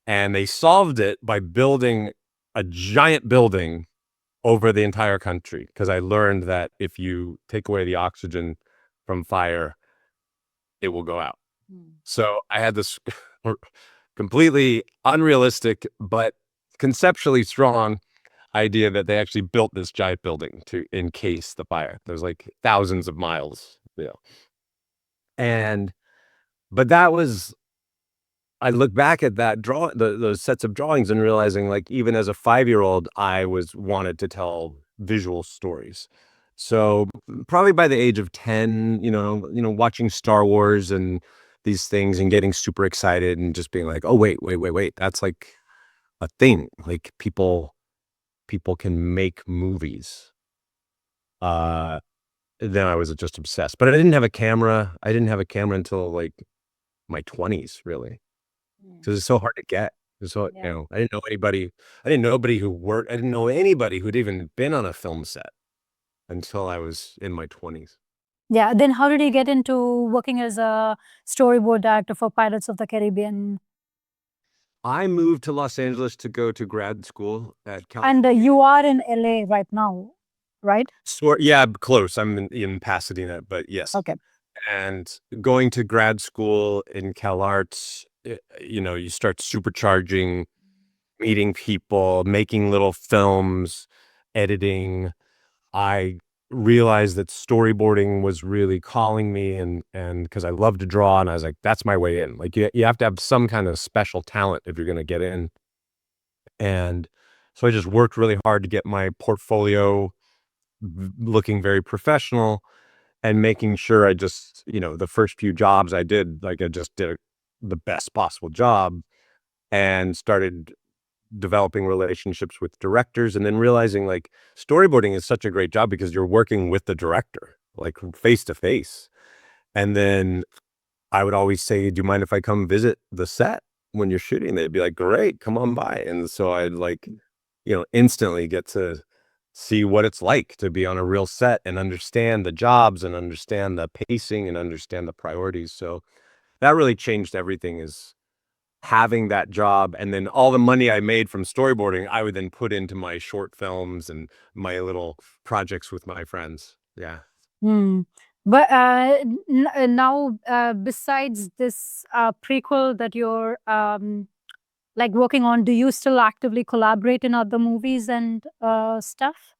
Speaker 2: And they solved it by building a giant building over the entire country, because I learned that if you take away the oxygen from fire, it will go out. So I had this completely unrealistic but conceptually strong idea that they actually built this giant building to encase the fire. There's like thousands of miles, you know. And but that was I look back at that those sets of drawings and realizing, like, even as a 5-year-old, I wanted to tell visual stories. So probably by the age of 10, watching Star Wars and these things and getting super excited and just being like, oh, wait, that's like a thing. Like, people can make movies. Then I was just obsessed. But I didn't have a camera. I didn't have a camera until like my 20s, really. Because it's so hard to get. So,
Speaker 1: Yeah.
Speaker 2: I didn't know anybody. I didn't know anybody who'd even been on a film set until I was in my 20s.
Speaker 1: Yeah. Then how did you get into working as a storyboard director for Pirates of the Caribbean?
Speaker 2: I moved to Los Angeles to go to grad school at
Speaker 1: And
Speaker 2: California.
Speaker 1: you are in LA right now, right?
Speaker 2: Yeah, close. I'm in Pasadena, but yes.
Speaker 1: Okay.
Speaker 2: And going to grad school in Cal Arts, you start supercharging, meeting people, making little films, editing. I realized that storyboarding was really calling me, and because I love to draw, and I was like, that's my way in. Like, you have to have some kind of special talent if you're going to get in. And so I just worked really hard to get my portfolio looking very professional, and making sure I just, the first few jobs I did, like, I just did the best possible job, and started developing relationships with directors, and then realizing, like, storyboarding is such a great job because you're working with the director, like, face to face. And then I would always say, do you mind if I come visit the set when you're shooting? They'd be like, great, come on by. And so I'd, like, instantly get to see what it's like to be on a real set and understand the jobs and understand the pacing and understand the priorities. So that really changed everything, is having that job, and then all the money I made from storyboarding, I would then put into my short films and my little projects with my friends. Yeah.
Speaker 1: Hmm. But now, besides this prequel that you're like working on, do you still actively collaborate in other movies and stuff?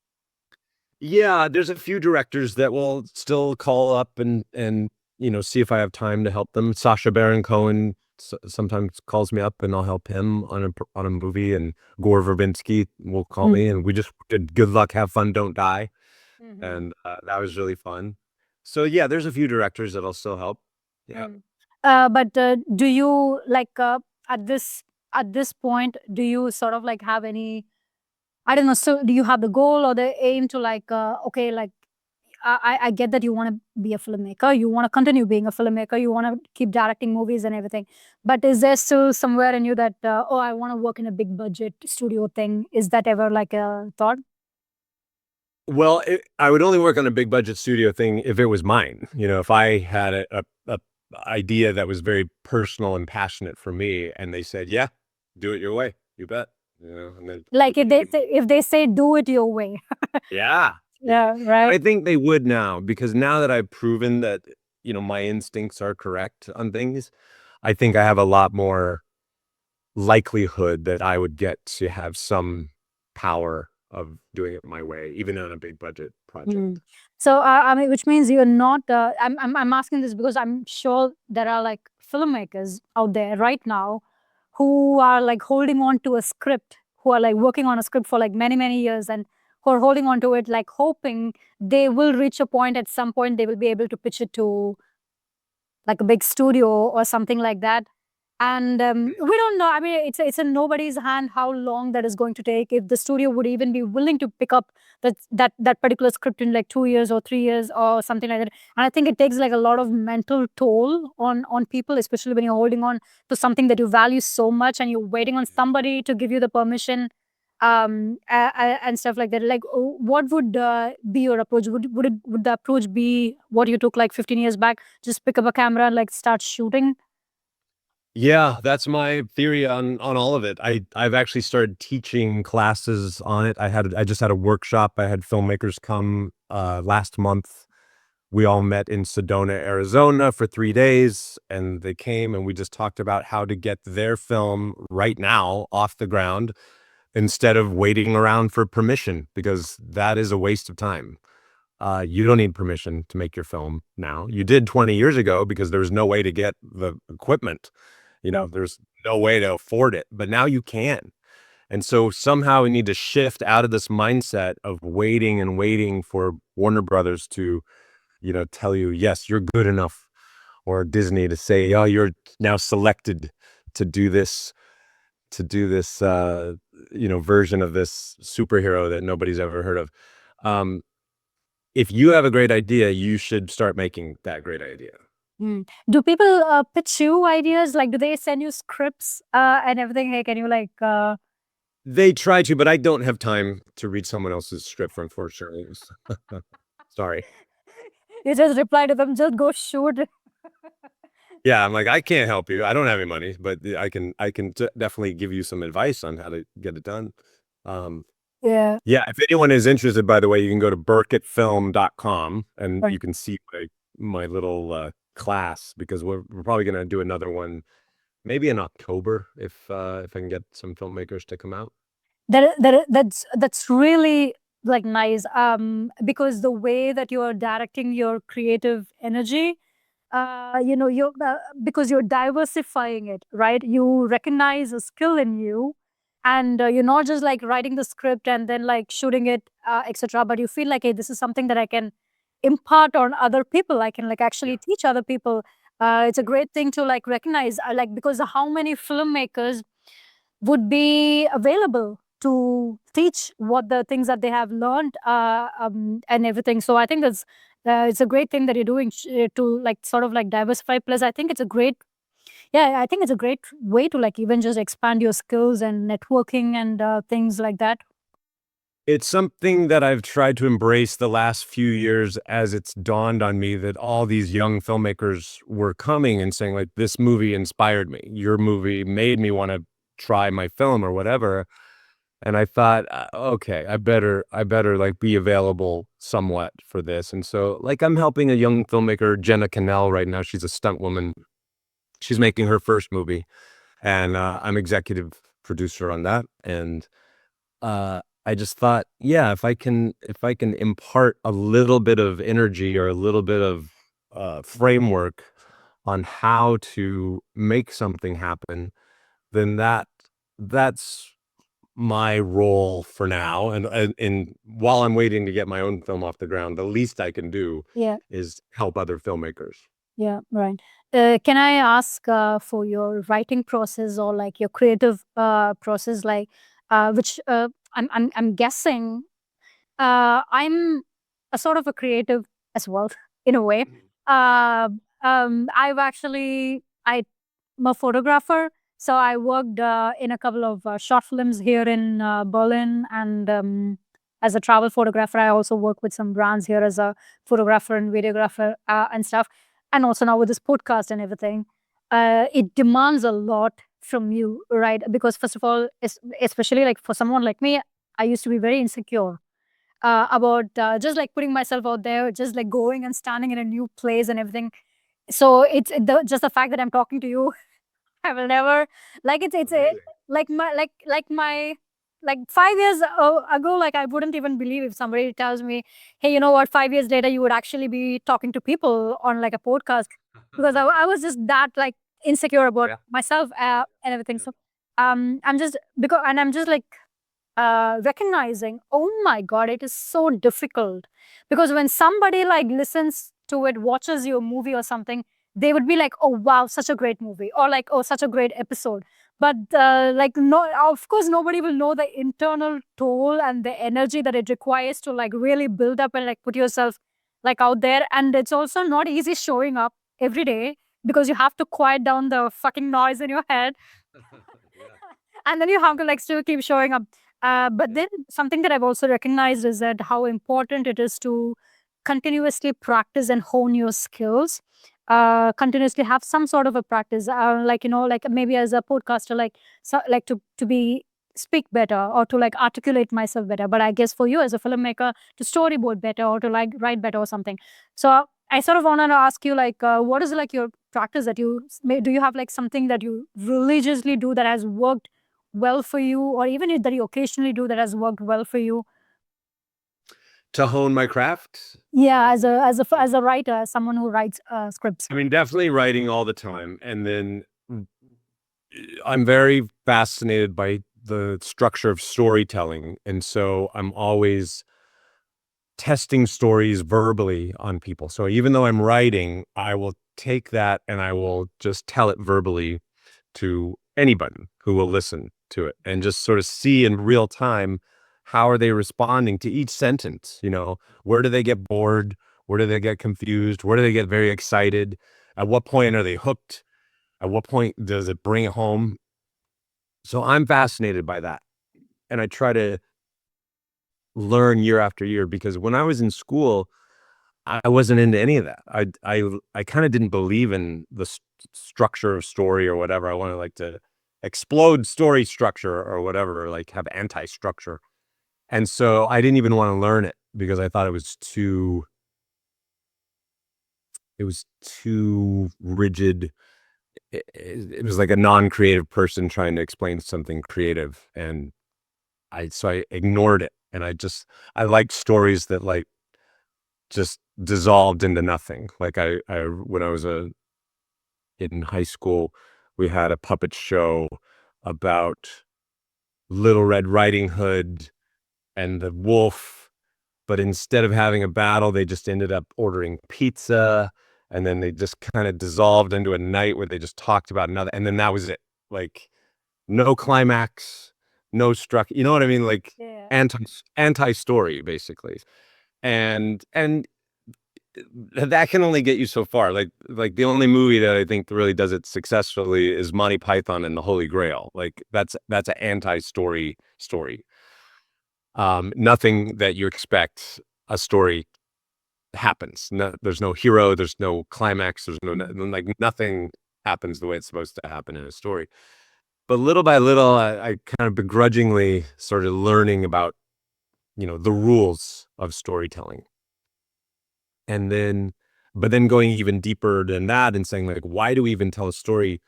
Speaker 2: Yeah, there's a few directors that will still call up and see if I have time to help them. Sacha Baron Cohen sometimes calls me up, and I'll help him on a movie, and Gore Verbinski will call me, and we just did Good Luck, Have Fun, Don't Die, and that was really fun. So yeah, there's a few directors that'll still help. Yeah.
Speaker 1: But do you like at this point, do you sort of like have any, I don't know, so do you have the goal or the aim to like okay, like I get that you want to be a filmmaker, you want to continue being a filmmaker, you want to keep directing movies and everything, but is there still somewhere in you that oh, I want to work in a big budget studio thing? Is that ever like a thought?
Speaker 2: Well, I would only work on a big budget studio thing if it was mine. If I had a idea that was very personal and passionate for me, and they said, "Yeah, do it your way, you bet." And then
Speaker 1: Like if they say do it your way.
Speaker 2: yeah.
Speaker 1: Yeah,
Speaker 2: I
Speaker 1: right.
Speaker 2: think they would now, because now that I've proven that, my instincts are correct on things, I think I have a lot more likelihood that I would get to have some power of doing it my way, even on a big budget project.
Speaker 1: So I mean, which means you're not. I'm asking this because I'm sure there are like filmmakers out there right now who are like holding on to a script, who are like working on a script for like many years, and who are holding on to it, like hoping they will reach a point at some point they will be able to pitch it to like a big studio or something like that. And we don't know. I mean, it's in nobody's hand how long that is going to take. If the studio would even be willing to pick up that particular script in like 2 years or 3 years or something like that. And I think it takes like a lot of mental toll on people, especially when you're holding on to something that you value so much and you're waiting on somebody to give you the permission, and stuff like that. Like, what would be your approach? Would the approach be what you took like 15 years back? Just pick up a camera and like start shooting?
Speaker 2: Yeah, that's my theory on all of it. I've actually started teaching classes on it. I just had a workshop. I had filmmakers come last month. We all met in Sedona, Arizona for 3 days, and they came and we just talked about how to get their film right now off the ground instead of waiting around for permission, because that is a waste of time. You don't need permission to make your film now. You did 20 years ago because there was no way to get the equipment. There's no way to afford it, but now you can. And so somehow we need to shift out of this mindset of waiting and waiting for Warner Brothers to, tell you, yes, you're good enough, or Disney to say, oh, you're now selected to do this, version of this superhero that nobody's ever heard of. If you have a great idea, you should start making that great idea.
Speaker 1: Do people pitch you ideas? Like, do they send you scripts and everything? Hey, can you like?
Speaker 2: They try to, but I don't have time to read someone else's script, unfortunately. Sorry.
Speaker 1: You just reply to them, just go shoot.
Speaker 2: Yeah, I'm like, I can't help you. I don't have any money, but I can definitely give you some advice on how to get it done.
Speaker 1: Yeah.
Speaker 2: Yeah, if anyone is interested, by the way, you can go to burkittfilm.com and
Speaker 1: Right.
Speaker 2: you can see my little class, because we're probably gonna do another one maybe in October if I can get some filmmakers to come out.
Speaker 1: That's really like nice. Because the way that you are directing your creative energy, you're because you're diversifying it, right? You recognize a skill in you, and you're not just like writing the script and then like shooting it, etc. But you feel like, hey, this is something that I can impart on other people. I can like actually teach other people. It's a great thing to like recognize, like, because how many filmmakers would be available to teach what the things that they have learned, and everything. So I think that's it's a great thing that you're doing, to like sort of like diversify. Plus, I think it's a great, yeah, I think it's a great way to like even just expand your skills and networking and things like that.
Speaker 2: It's something that I've tried to embrace the last few years, as it's dawned on me that all these young filmmakers were coming and saying, like, this movie inspired me. Your movie made me want to try my film or whatever. And I thought, okay, I better like be available somewhat for this. And so, like, I'm helping a young filmmaker, Jenna Cannell, right now. She's a stunt woman. She's making her first movie, and I'm executive producer on that. And I just thought, yeah, if I can impart a little bit of energy or a little bit of framework on how to make something happen, then that's my role for now. And while I'm waiting to get my own film off the ground, the least I can do
Speaker 1: Yeah.
Speaker 2: is help other filmmakers.
Speaker 1: Yeah, right. Can I ask for your writing process or like your creative process, like which I'm guessing I'm a sort of a creative as well in a way. Uh, I'm a photographer, so I worked in a couple of short films here in Berlin, and as a travel photographer, I also work with some brands here as a photographer and videographer, and stuff. And also now with this podcast and everything, it demands a lot from you, right? Because first of all, especially like for someone like me, I used to be very insecure about just like putting myself out there, just like going and standing in a new place and everything. So it's just the fact that I'm talking to you, I will never like it's a like my like 5 years ago, like I wouldn't even believe if somebody tells me, hey, you know what, 5 years later you would actually be talking to people on like a podcast, because I was just that like insecure about myself and everything. So I'm just like recognizing, oh my god, it is so difficult, because when somebody like listens to it, watches your movie or something, they would be like, oh wow, such a great movie, or like, oh, such a great episode. But like, no, of course nobody will know the internal toll and the energy that it requires to like really build up and like put yourself like out there. And it's also not easy showing up every day, because you have to quiet down the fucking noise in your head, and then you have to like still keep showing up. But then something that I've also recognized is that how important it is to continuously practice and hone your skills. Continuously have some sort of a practice, like, you know, like maybe as a podcaster, like like to be speak better, or to like articulate myself better. But I guess for you as a filmmaker, to storyboard better, or to like write better or something. So I sort of want to ask you, like, what is like your practice that do you have like something that you religiously do that has worked well for you, or even that you occasionally do that has worked well for you?
Speaker 2: To hone my craft?
Speaker 1: Yeah, as a writer, as someone who writes scripts.
Speaker 2: I mean, definitely writing all the time. And then I'm very fascinated by the structure of storytelling. And so I'm always testing stories verbally on people. So even though I'm writing, I will take that and I will just tell it verbally to anybody who will listen to it, and just sort of see in real time, how are they responding to each sentence? You know, where do they get bored? Where do they get confused? Where do they get very excited? At what point are they hooked? At what point does it bring it home? So I'm fascinated by that. And I try to learn year after year, because when I was in school, I wasn't into any of that. I kind of didn't believe in the structure of story or whatever. I wanted like to explode story structure or whatever, or like have anti-structure. And so I didn't even want to learn it, because I thought it was too rigid. It was like a non-creative person trying to explain something creative. And so I ignored it. And I liked stories that like just dissolved into nothing. Like when I was in high school, we had a puppet show about Little Red Riding Hood and the wolf, but instead of having a battle, they just ended up ordering pizza, and then they just kind of dissolved into a night where they just talked about another, and then that was it. Like, no climax, no you know what I mean? Like,
Speaker 1: Yeah.
Speaker 2: anti story basically. And that can only get you so far. Like the only movie that I think really does it successfully is Monty Python and the Holy Grail. Like that's an anti-story story. Nothing that you expect a story happens. No, there's no hero, there's no climax, there's like nothing happens the way it's supposed to happen in a story. But little by little, I kind of begrudgingly started learning about, the rules of storytelling. And then, but then going even deeper than that and saying, like, why do we even tell a story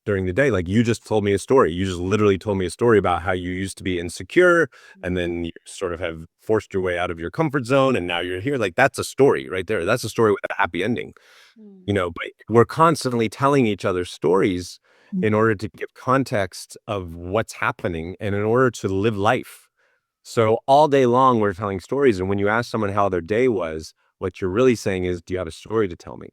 Speaker 2: during the day? Like, you just told me a story. You just literally told me a story about how you used to be insecure, and then you sort of have forced your way out of your comfort zone, and now you're here. Like, that's a story right there. That's a story with a happy ending, but we're constantly telling each other stories in order to give context of what's happening and in order to live life. So all day long, we're telling stories. And when you ask someone how their day was, what you're really saying is, do you have a story to tell me?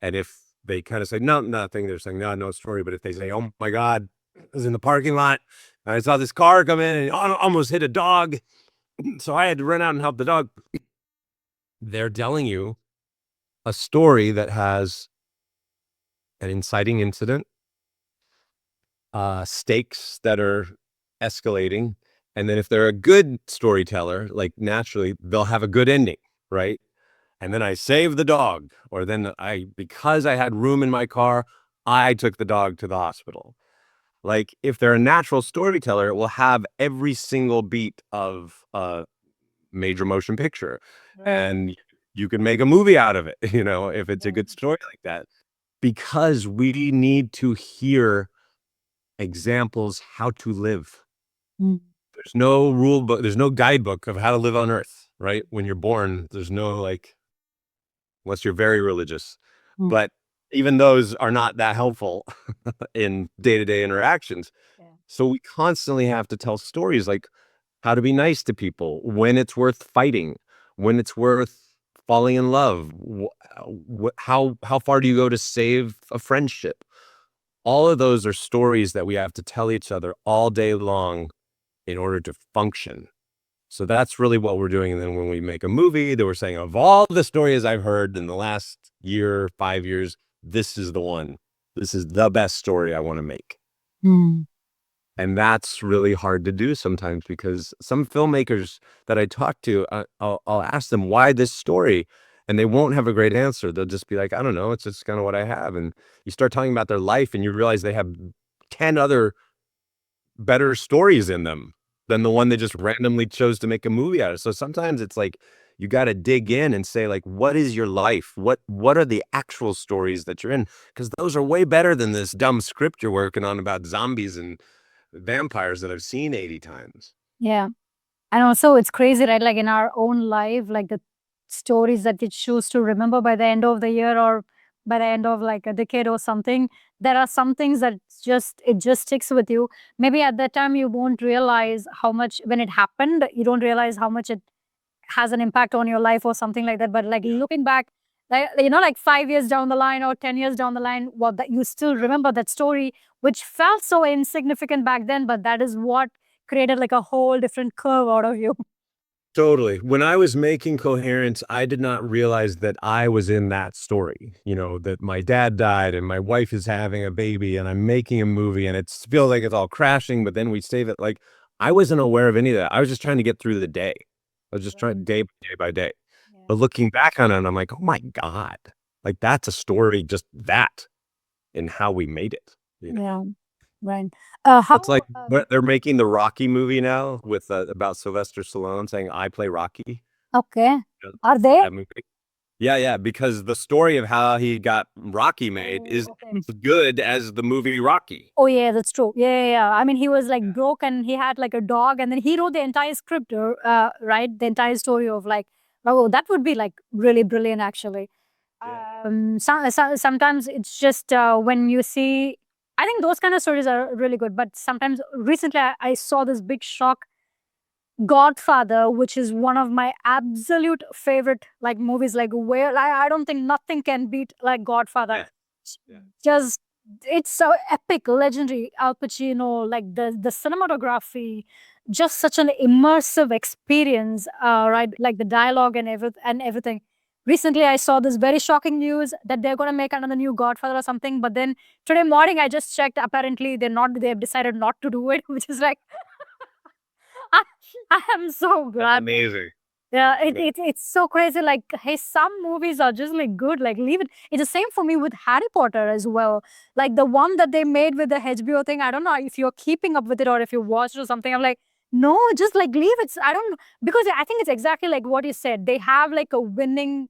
Speaker 2: And if they kind of say, no, nothing, they're saying, no, no story. But if they say, oh my God, I was in the parking lot, and I saw this car come in and almost hit a dog, so I had to run out and help the dog. They're telling you a story that has an inciting incident, stakes that are escalating. And then if they're a good storyteller, like naturally, they'll have a good ending, right? And then I saved the dog, or then because I had room in my car, I took the dog to the hospital. Like if they're a natural storyteller, it will have every single beat of a major motion picture.
Speaker 1: Right.
Speaker 2: And you can make a movie out of it, if it's a good story like that. Because we need to hear examples how to live.
Speaker 1: Mm.
Speaker 2: There's no rule book, there's no guidebook of how to live on earth, right? When you're born, there's no like, unless you're very religious.
Speaker 1: Mm.
Speaker 2: But even those are not that helpful in day-to-day interactions.
Speaker 1: Yeah.
Speaker 2: So we constantly have to tell stories like how to be nice to people, when it's worth fighting, when it's worth falling in love, how far do you go to save a friendship? All of those are stories that we have to tell each other all day long in order to function. So that's really what we're doing. And then when we make a movie, that we're saying, of all the stories I've heard in the last year, 5 years, this is the one. This is the best story I want to make.
Speaker 1: Mm.
Speaker 2: And that's really hard to do sometimes, because some filmmakers that I talk to, I'll ask them why this story, and they won't have a great answer. They'll just be like, I don't know, it's just kind of what I have. And you start talking about their life and you realize they have 10 other better stories in them than the one they just randomly chose to make a movie out of. So sometimes it's like you got to dig in and say, like, what is your life? What are the actual stories that you're in? Because those are way better than this dumb script you're working on about zombies and vampires that I've seen 80 times.
Speaker 1: Yeah. And also it's crazy, right? Like in our own life, like the stories that we choose to remember by the end of the year or by the end of like a decade or something, there are some things that it just sticks with you. Maybe at that time you won't realize how much, when it happened, you don't realize how much it has an impact on your life or something like that. But like looking back, like, like 5 years down the line or 10 years down the line, what that you still remember that story, which felt so insignificant back then, but that is what created like a whole different curve out of you.
Speaker 2: Totally. When I was making Coherence, I did not realize that I was in that story, that my dad died and my wife is having a baby and I'm making a movie and it feels like it's all crashing, but then we save it. Like, I wasn't aware of any of that. I was just trying to get through the day. I was just trying day by day. But looking back on it, I'm like, oh my God, like that's a story, just that, and how we made it.
Speaker 1: Yeah, right.
Speaker 2: It's like they're making the Rocky movie now with about Sylvester Stallone saying, "I play Rocky."
Speaker 1: Okay.
Speaker 2: You know,
Speaker 1: Are they?
Speaker 2: that movie. Yeah, yeah, because the story of how he got Rocky made is
Speaker 1: Okay.
Speaker 2: as good as the movie Rocky.
Speaker 1: Oh yeah, that's true. Yeah. I mean, he was like broke and he had like a dog, and then he wrote the entire script, right? The entire story of like, oh, that would be like really brilliant, actually. Sometimes it's just when you see, I think those kind of stories are really good. But sometimes recently, I saw this big shock, Godfather, which is one of my absolute favorite like movies. Like where I don't think nothing can beat like Godfather.
Speaker 2: Yeah.
Speaker 1: Just it's so epic, legendary. Al Pacino, like the cinematography, just such an immersive experience, right? Like the dialogue and everything. Recently, I saw this very shocking news that they're going to make another new Godfather or something. But then today morning, I just checked. Apparently, they're not. They've decided not to do it, which is like I, I am so glad.
Speaker 2: Amazing.
Speaker 1: Yeah, it's so crazy. Like, hey, some movies are just like good. Like, leave it. It's the same for me with Harry Potter as well. Like the one that they made with the HBO thing. I don't know if you're keeping up with it or if you watched or something. I'm like, no, just like leave it. I don't know, because I think it's exactly like what you said. They have like a winning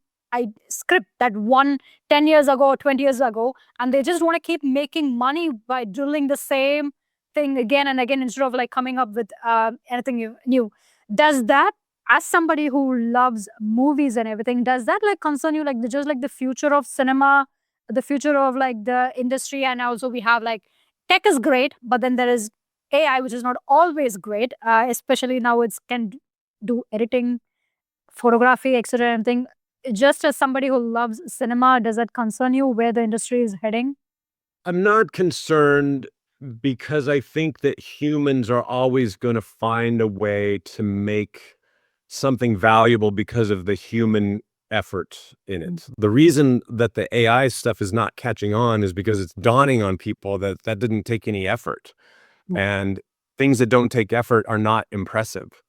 Speaker 1: script that won 10 years ago or 20 years ago, and they just want to keep making money by drilling the same thing again and again instead of like coming up with anything new. Does that, as somebody who loves movies and everything, does that like concern you? Like just like the future of cinema, the future of like the industry, and also we have like tech is great, but then there is AI, which is not always great. Especially now, it's can do editing, photography, etc. Everything. Just as somebody who loves cinema, does that concern you where the industry is heading?
Speaker 2: I'm not concerned because I think that humans are always going to find a way to make something valuable because of the human effort in it. The reason that the AI stuff is not catching on is because it's dawning on people that that didn't take any effort. And things that don't take effort are not impressive.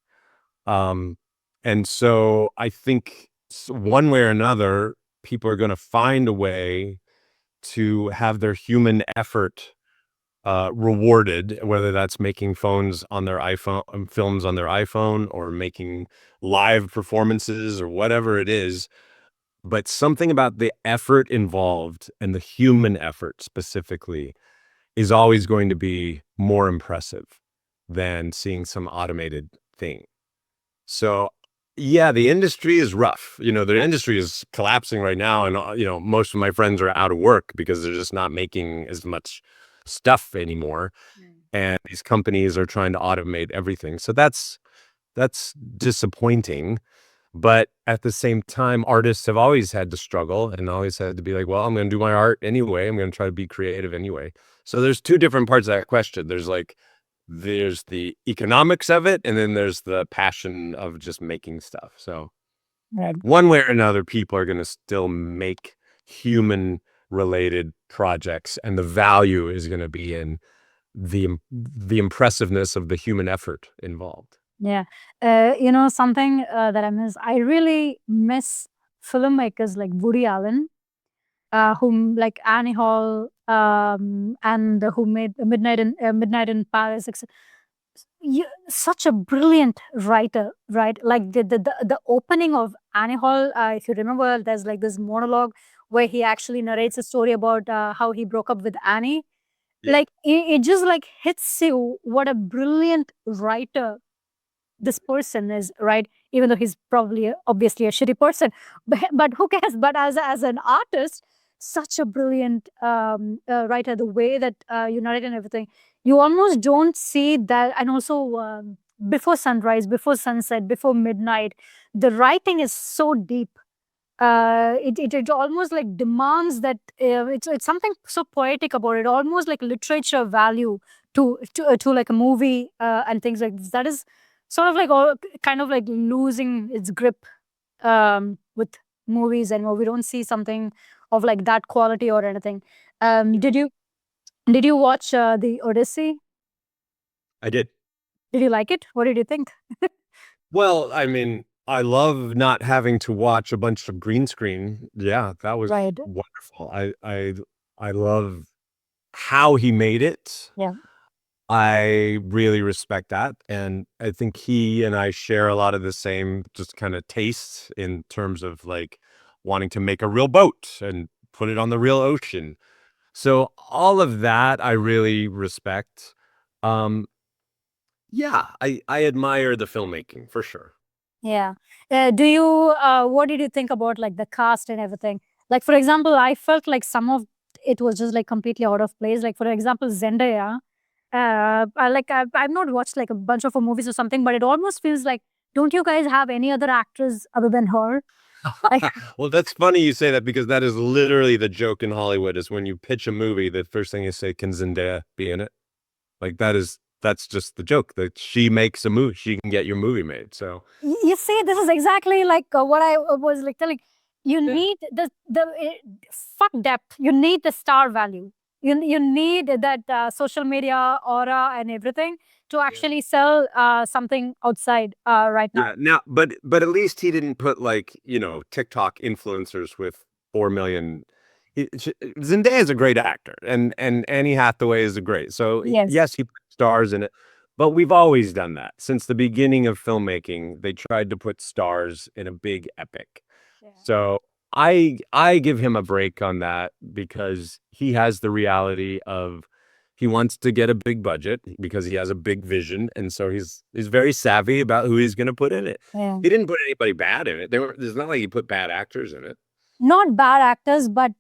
Speaker 2: Um, and so I think one way or another, people are going to find a way to have their human effort rewarded, whether that's making phones on their iPhone, films on their iPhone, or making live performances or whatever it is. But something about the effort involved and the human effort specifically is always going to be more impressive than seeing some automated thing. So, yeah, the industry is rough. The industry is collapsing right now, and most of my friends are out of work because they're just not making as much stuff anymore, and these companies are trying to automate everything. So that's disappointing. But at the same time, artists have always had to struggle and always had to be like, well, I'm going to do my art anyway. I'm going to try to be creative anyway. So there's two different parts of that question. There's the economics of it, and then there's the passion of just making stuff. So
Speaker 1: Right.
Speaker 2: one way or another, people are going to still make human related projects, and the value is going to be in the impressiveness of the human effort involved.
Speaker 1: Yeah. Something that I really miss filmmakers like Woody Allen, whom like Annie Hall, and who made Midnight in Paris. Such a brilliant writer, right? Like the opening of Annie Hall, if you remember, there's like this monologue where he actually narrates a story about how he broke up with Annie.
Speaker 2: Yeah.
Speaker 1: Like it just like hits you what a brilliant writer this person is, right? Even though he's probably obviously a shitty person, but who cares? But as an artist, such a brilliant writer. The way that you narrate and everything, you almost don't see that. And also before sunrise, before sunset, before midnight, the writing is so deep. It almost like demands that it's something so poetic about it, almost like literature value to like a movie and things like this. That is sort of like all kind of like losing its grip with movies anymore. We don't see something of like that quality or anything. Did you watch the Odyssey?
Speaker 2: I did.
Speaker 1: Did you like it? What did you think?
Speaker 2: Well, I mean, I love not having to watch a bunch of green screen. Yeah, that was
Speaker 1: Right.
Speaker 2: wonderful. I love how he made it.
Speaker 1: Yeah.
Speaker 2: I really respect that, and I think he and I share a lot of the same just kind of tastes in terms of like wanting to make a real boat and put it on the real ocean. So all of that I really respect. Um, yeah, I admire the filmmaking for sure.
Speaker 1: Yeah. What did you think about like the cast and everything? Like, for example, I felt like some of it was just like completely out of place. Like, for example, Zendaya. I've not watched like a bunch of her movies or something, but it almost feels like, don't you guys have any other actors other than her? Like,
Speaker 2: Well, that's funny you say that because that is literally the joke in Hollywood is when you pitch a movie, the first thing you say, can Zendaya be in it? Like that's just the joke that she makes a movie, she can get your movie made. So
Speaker 1: you see, this is exactly like what I was like telling. You
Speaker 2: yeah,
Speaker 1: need fuck depth. You need the star value. You need that social media aura and everything to
Speaker 2: yeah.
Speaker 1: actually sell something outside right now.
Speaker 2: Yeah. Now, but at least he didn't put like, TikTok influencers with 4 million. Zendaya is a great actor, and Annie Hathaway is a great. So
Speaker 1: Yes.
Speaker 2: yes, he put stars in it, but we've always done that since the beginning of filmmaking. They tried to put stars in a big epic.
Speaker 1: Yeah.
Speaker 2: So I give him a break on that because he has the reality of he wants to get a big budget because he has a big vision, and so he's very savvy about who he's going to put in it.
Speaker 1: Yeah.
Speaker 2: He didn't put anybody bad in it. There's not like he put bad actors in it.
Speaker 1: Not bad actors, but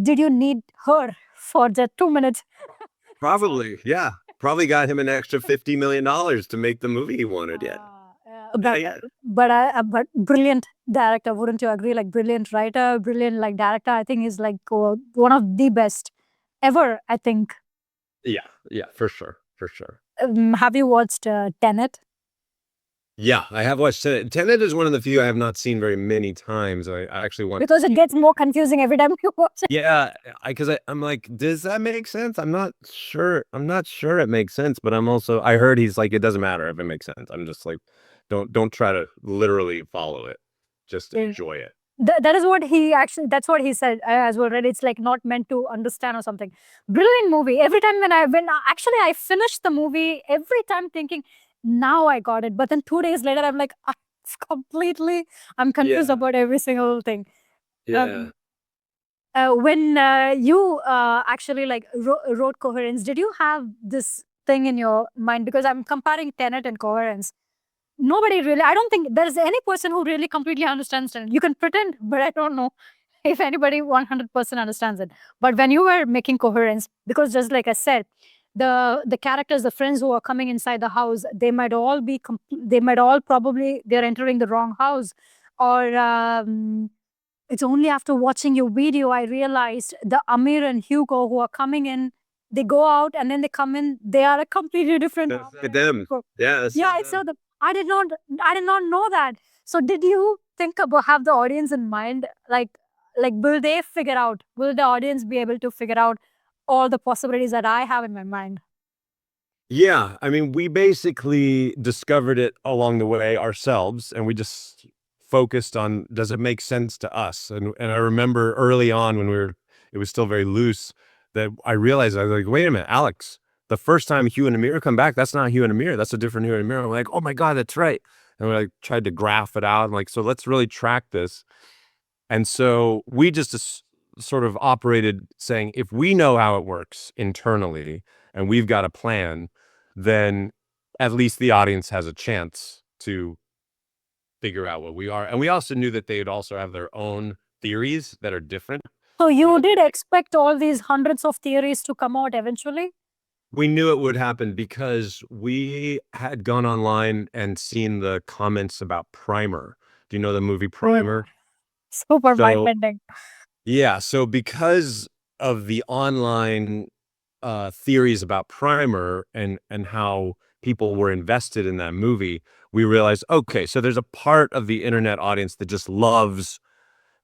Speaker 1: did you need her for the 2 minutes?
Speaker 2: Probably, yeah. Probably got him an extra $50 million to make the movie he wanted. Yeah, yeah.
Speaker 1: But brilliant director, wouldn't you agree? Like brilliant writer, brilliant like director. I think is like one of the best ever. I think.
Speaker 2: Yeah, yeah, for sure, for sure.
Speaker 1: Have you watched Tenet?
Speaker 2: Yeah, I have watched Tenet. Tenet is one of the few I have not seen very many times. I actually want.
Speaker 1: Because it gets more confusing every time you watch it.
Speaker 2: Yeah, I'm like, does that make sense? I'm not sure. I'm not sure it makes sense, but I heard he's like, it doesn't matter if it makes sense. I'm just like, don't try to literally follow it. Just
Speaker 1: Yeah.
Speaker 2: enjoy it.
Speaker 1: That is what he actually, that's what he said as well, right? It's like not meant to understand or something. Brilliant movie. Every time actually I finished the movie, every time thinking, now I got it. But then 2 days later, I'm like, it's completely, I'm confused
Speaker 2: Yeah.
Speaker 1: about every single thing.
Speaker 2: Yeah.
Speaker 1: When you actually like wrote Coherence, did you have this thing in your mind? Because I'm comparing Tenet and Coherence. Nobody really, I don't think there's any person who really completely understands Tenet. You can pretend, but I don't know if anybody 100% understands it. But when you were making Coherence, because just like I said, the characters, the friends who are coming inside the house, they might all be, they might all probably, they're entering the wrong house. Or it's only after watching your video, I realized the Amir and Hugo who are coming in, they go out and then they come in, they are a completely different.
Speaker 2: That's them. Yeah.
Speaker 1: Yeah, I saw them. I did not know that. So did you think about, have the audience in mind? Like will they figure out, will the audience be able to figure out all the possibilities that I have in my mind?
Speaker 2: Yeah, I mean, we basically discovered it along the way ourselves, and we just focused on, does it make sense to us? And I remember early on when it was still very loose, that I realized, I was like, wait a minute, Alex, the first time Hugh and Amir come back, that's not Hugh and Amir, that's a different Hugh and Amir. I'm like, oh my God, that's right. And we like tried to graph it out. I'm like, so let's really track this. And so we just sort of operated saying, if we know how it works internally and we've got a plan, then at least the audience has a chance to figure out what we are. And we also knew that they'd also have their own theories that are different.
Speaker 1: So you did expect all these hundreds of theories to come out eventually?
Speaker 2: We knew it would happen because we had gone online and seen the comments about Primer. Do you know the movie Primer?
Speaker 1: Super mind
Speaker 2: So
Speaker 1: bending.
Speaker 2: yeah, so because of the online theories about Primer and how people were invested in that movie, we realized, okay, so there's a part of the internet audience that just loves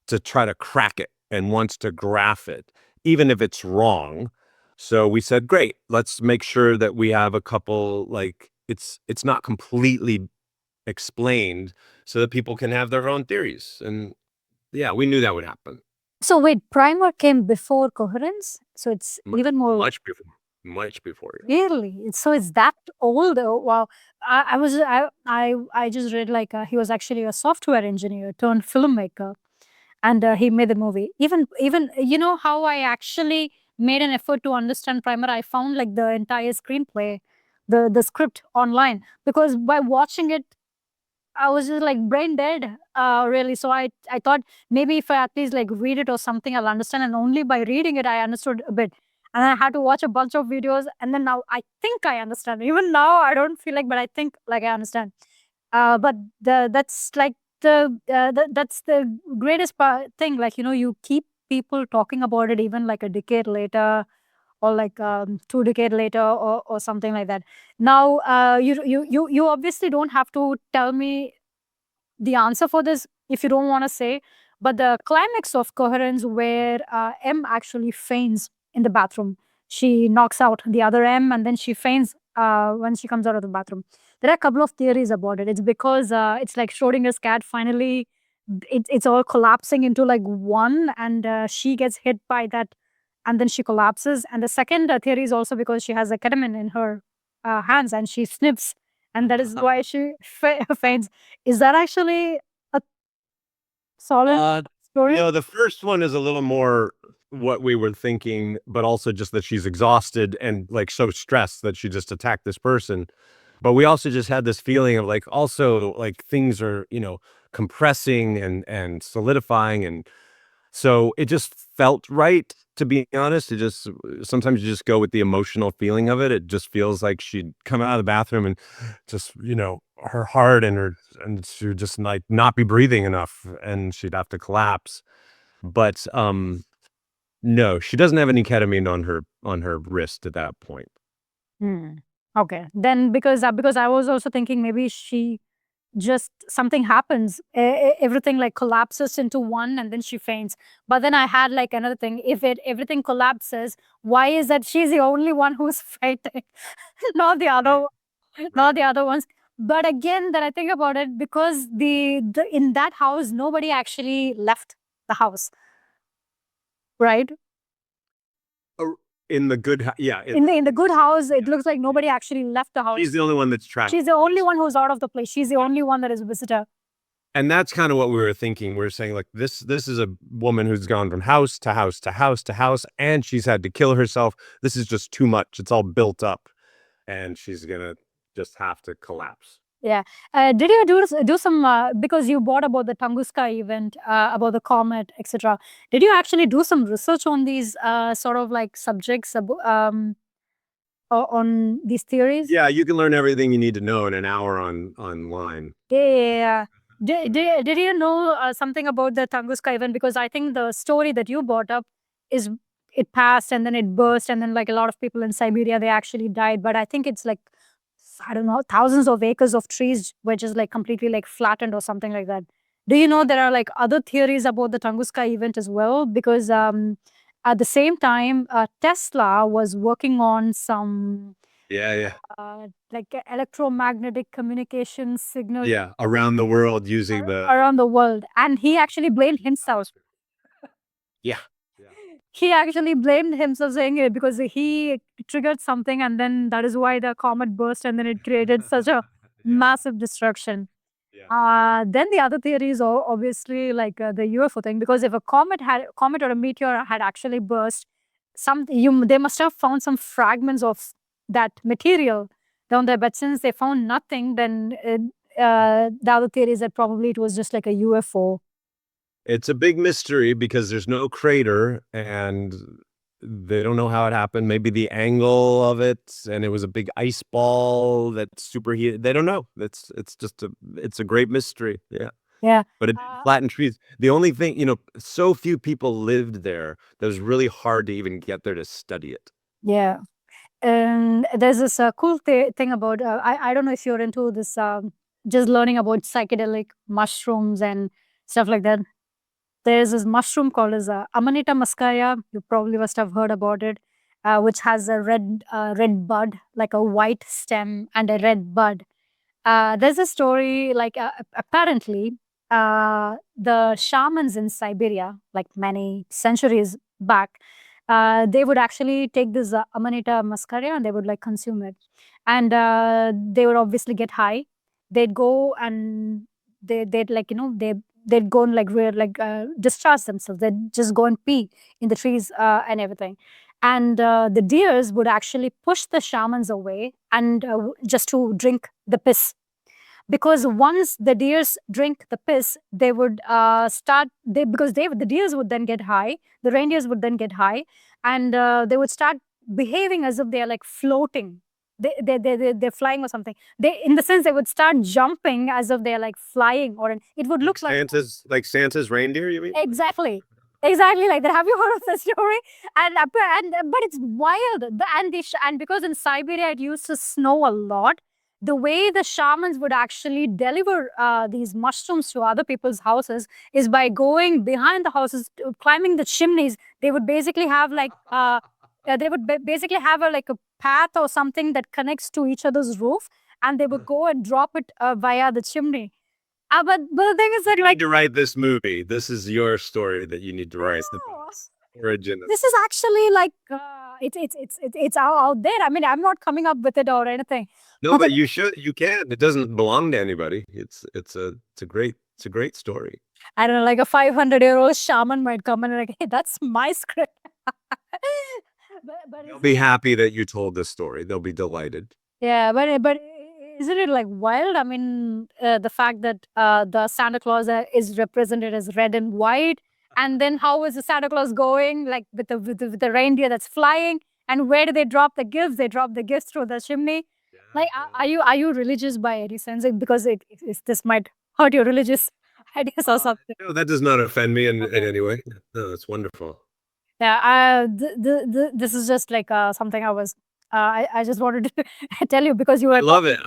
Speaker 2: to try to crack it and wants to graph it, even if it's wrong. So we said, great, let's make sure that we have a couple, like it's not completely explained so that people can have their own theories. And yeah, we knew that would happen.
Speaker 1: So wait, Primer came before Coherence? So it's even more.
Speaker 2: Much before. Much before.
Speaker 1: Really? So it's that old? Oh, wow. I just read like he was actually a software engineer turned filmmaker, and he made the movie. Even you know how I actually made an effort to understand Primer. I found like the entire screenplay, the script online, because by watching it, I was just like brain dead, really. So I thought maybe if I at least like read it or something, I'll understand. And only by reading it, I understood a bit. And I had to watch a bunch of videos, and then now I think I understand. Even now, I don't feel like, but I think like I understand. But that's like that's the greatest thing. Like, you know, you keep people talking about it even like a decade later, or like 2 decades later, or something like that. Now, you obviously don't have to tell me the answer for this if you don't want to say, but the climax of Coherence, where M actually faints in the bathroom. She knocks out the other M and then she faints when she comes out of the bathroom. There are a couple of theories about it. It's because it's like Schrodinger's cat finally, it's all collapsing into like one, and she gets hit by that and then she collapses. And the second theory is also because she has a ketamine in her hands and she sniffs, and that is why she faints. Is that actually a solid story?
Speaker 2: No, the first one is a little more what we were thinking, but also just that she's exhausted and like so stressed that she just attacked this person. But we also just had this feeling of like, also like things are, compressing and solidifying. And so it just felt right, to be honest. It just, sometimes you just go with the emotional feeling of it. It just feels like she'd come out of the bathroom and just, her heart and she would just like not be breathing enough and she'd have to collapse. But no, she doesn't have any ketamine on her wrist at that point.
Speaker 1: Hmm. Okay. Then because I was also thinking maybe she just something happens, everything like collapses into one and then she faints. But then I had like another thing, if everything collapses, why is that she's the only one who's fainting, not the other, not the other ones? But again, then I think about it, because the in that house nobody actually left the house, right?
Speaker 2: In the good, yeah.
Speaker 1: In the good house, it looks like nobody actually left the house.
Speaker 2: She's the only one that's trapped.
Speaker 1: She's the only one who's out of the place. She's the only one that is a visitor.
Speaker 2: And that's kind of what we were thinking. We were saying, like, this is a woman who's gone from house to house to house to house, and she's had to kill herself. This is just too much. It's all built up, and she's gonna just have to collapse.
Speaker 1: Yeah. Did you do some, because you bought about the Tunguska event, about the comet, etc. Did you actually do some research on these sort of like subjects, on these theories?
Speaker 2: Yeah, you can learn everything you need to know in an hour online.
Speaker 1: Yeah. Did you know something about the Tunguska event? Because I think the story that you brought up is, it passed and then it burst, and then like a lot of people in Siberia, they actually died. But I think it's like, I don't know, thousands of acres of trees were just like completely like flattened or something like that. Do you know there are like other theories about the Tunguska event as well? Because at the same time, Tesla was working on some
Speaker 2: Yeah.
Speaker 1: like electromagnetic communication signals
Speaker 2: Yeah, around the world using the.
Speaker 1: around the world, and he actually blamed himself.
Speaker 2: Yeah.
Speaker 1: He actually blamed himself, saying it because he triggered something, and then that is why the comet burst, and then it created such a massive destruction. Then the other theory is obviously like the UFO thing, because if a comet or a meteor had actually burst, they must have found some fragments of that material down there. But since they found nothing, then the other theory is that probably it was just like a UFO.
Speaker 2: It's a big mystery because there's no crater and they don't know how it happened. Maybe the angle of it, and it was a big ice ball that superheated. They don't know. It's a great mystery. Yeah.
Speaker 1: Yeah.
Speaker 2: But it flattened trees. The only thing, so few people lived there that it was really hard to even get there to study it.
Speaker 1: Yeah. And there's this cool thing about, I don't know if you're into this, just learning about psychedelic mushrooms and stuff like that. There's this mushroom called as Amanita muscaria. You probably must have heard about it, which has a red bud, like a white stem and a red bud. There's a story like, apparently the shamans in Siberia, like many centuries back, they would actually take this Amanita muscaria and they would like consume it, and they would obviously get high. They'd go and they'd like, they'd go and like discharge themselves. They'd just go and pee in the trees and everything. And the deers would actually push the shamans away and just to drink the piss. Because once the deers drink the piss, they would the deers would then get high, the reindeers would then get high, and they would start behaving as if they are like floating. They're flying or something. In the sense, they would start jumping as if they're like flying, or it would look like
Speaker 2: Santa's reindeer, you mean?
Speaker 1: exactly. Exactly like that. Have you heard of the story? And but it's wild. And because in Siberia it used to snow a lot, the way the shamans would actually deliver these mushrooms to other people's houses is by going behind the houses, climbing the chimneys. They would basically have like basically have like a path or something that connects to each other's roof, and they would go and drop it via the chimney. But the thing is that,
Speaker 2: You
Speaker 1: like,
Speaker 2: need to write this movie. This is your story that you need to write. The origin.
Speaker 1: This is actually like it's out there. I mean, I'm not coming up with it or anything.
Speaker 2: No, but you should. You can. It doesn't belong to anybody. It's a great story.
Speaker 1: I don't know, like a 500-year-old shaman might come and like, hey, that's my script. but
Speaker 2: They'll be happy that you told this story. They'll be delighted.
Speaker 1: yeah, but isn't it like wild? I mean, the fact that the Santa Claus is represented as red and white, and then how is the Santa Claus going, like with the reindeer that's flying, and where do they drop the gifts? They drop the gifts through the chimney. Like, are you religious by any sense? Because this might hurt your religious ideas or something.
Speaker 2: No, that does not offend me in any way. No, it's wonderful.
Speaker 1: Yeah, this is just like something I just wanted to tell you, because you were.
Speaker 2: I love it.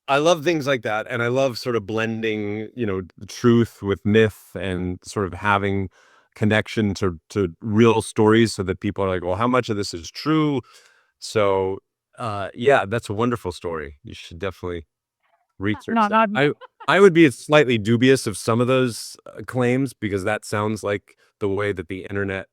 Speaker 2: I love things like that, and I love sort of blending, the truth with myth, and sort of having connection to real stories, so that people are like, well, how much of this is true? So, yeah, that's a wonderful story. You should definitely. research
Speaker 1: No,
Speaker 2: that.
Speaker 1: not
Speaker 2: I would be slightly dubious of some of those claims because that sounds like the way that the internet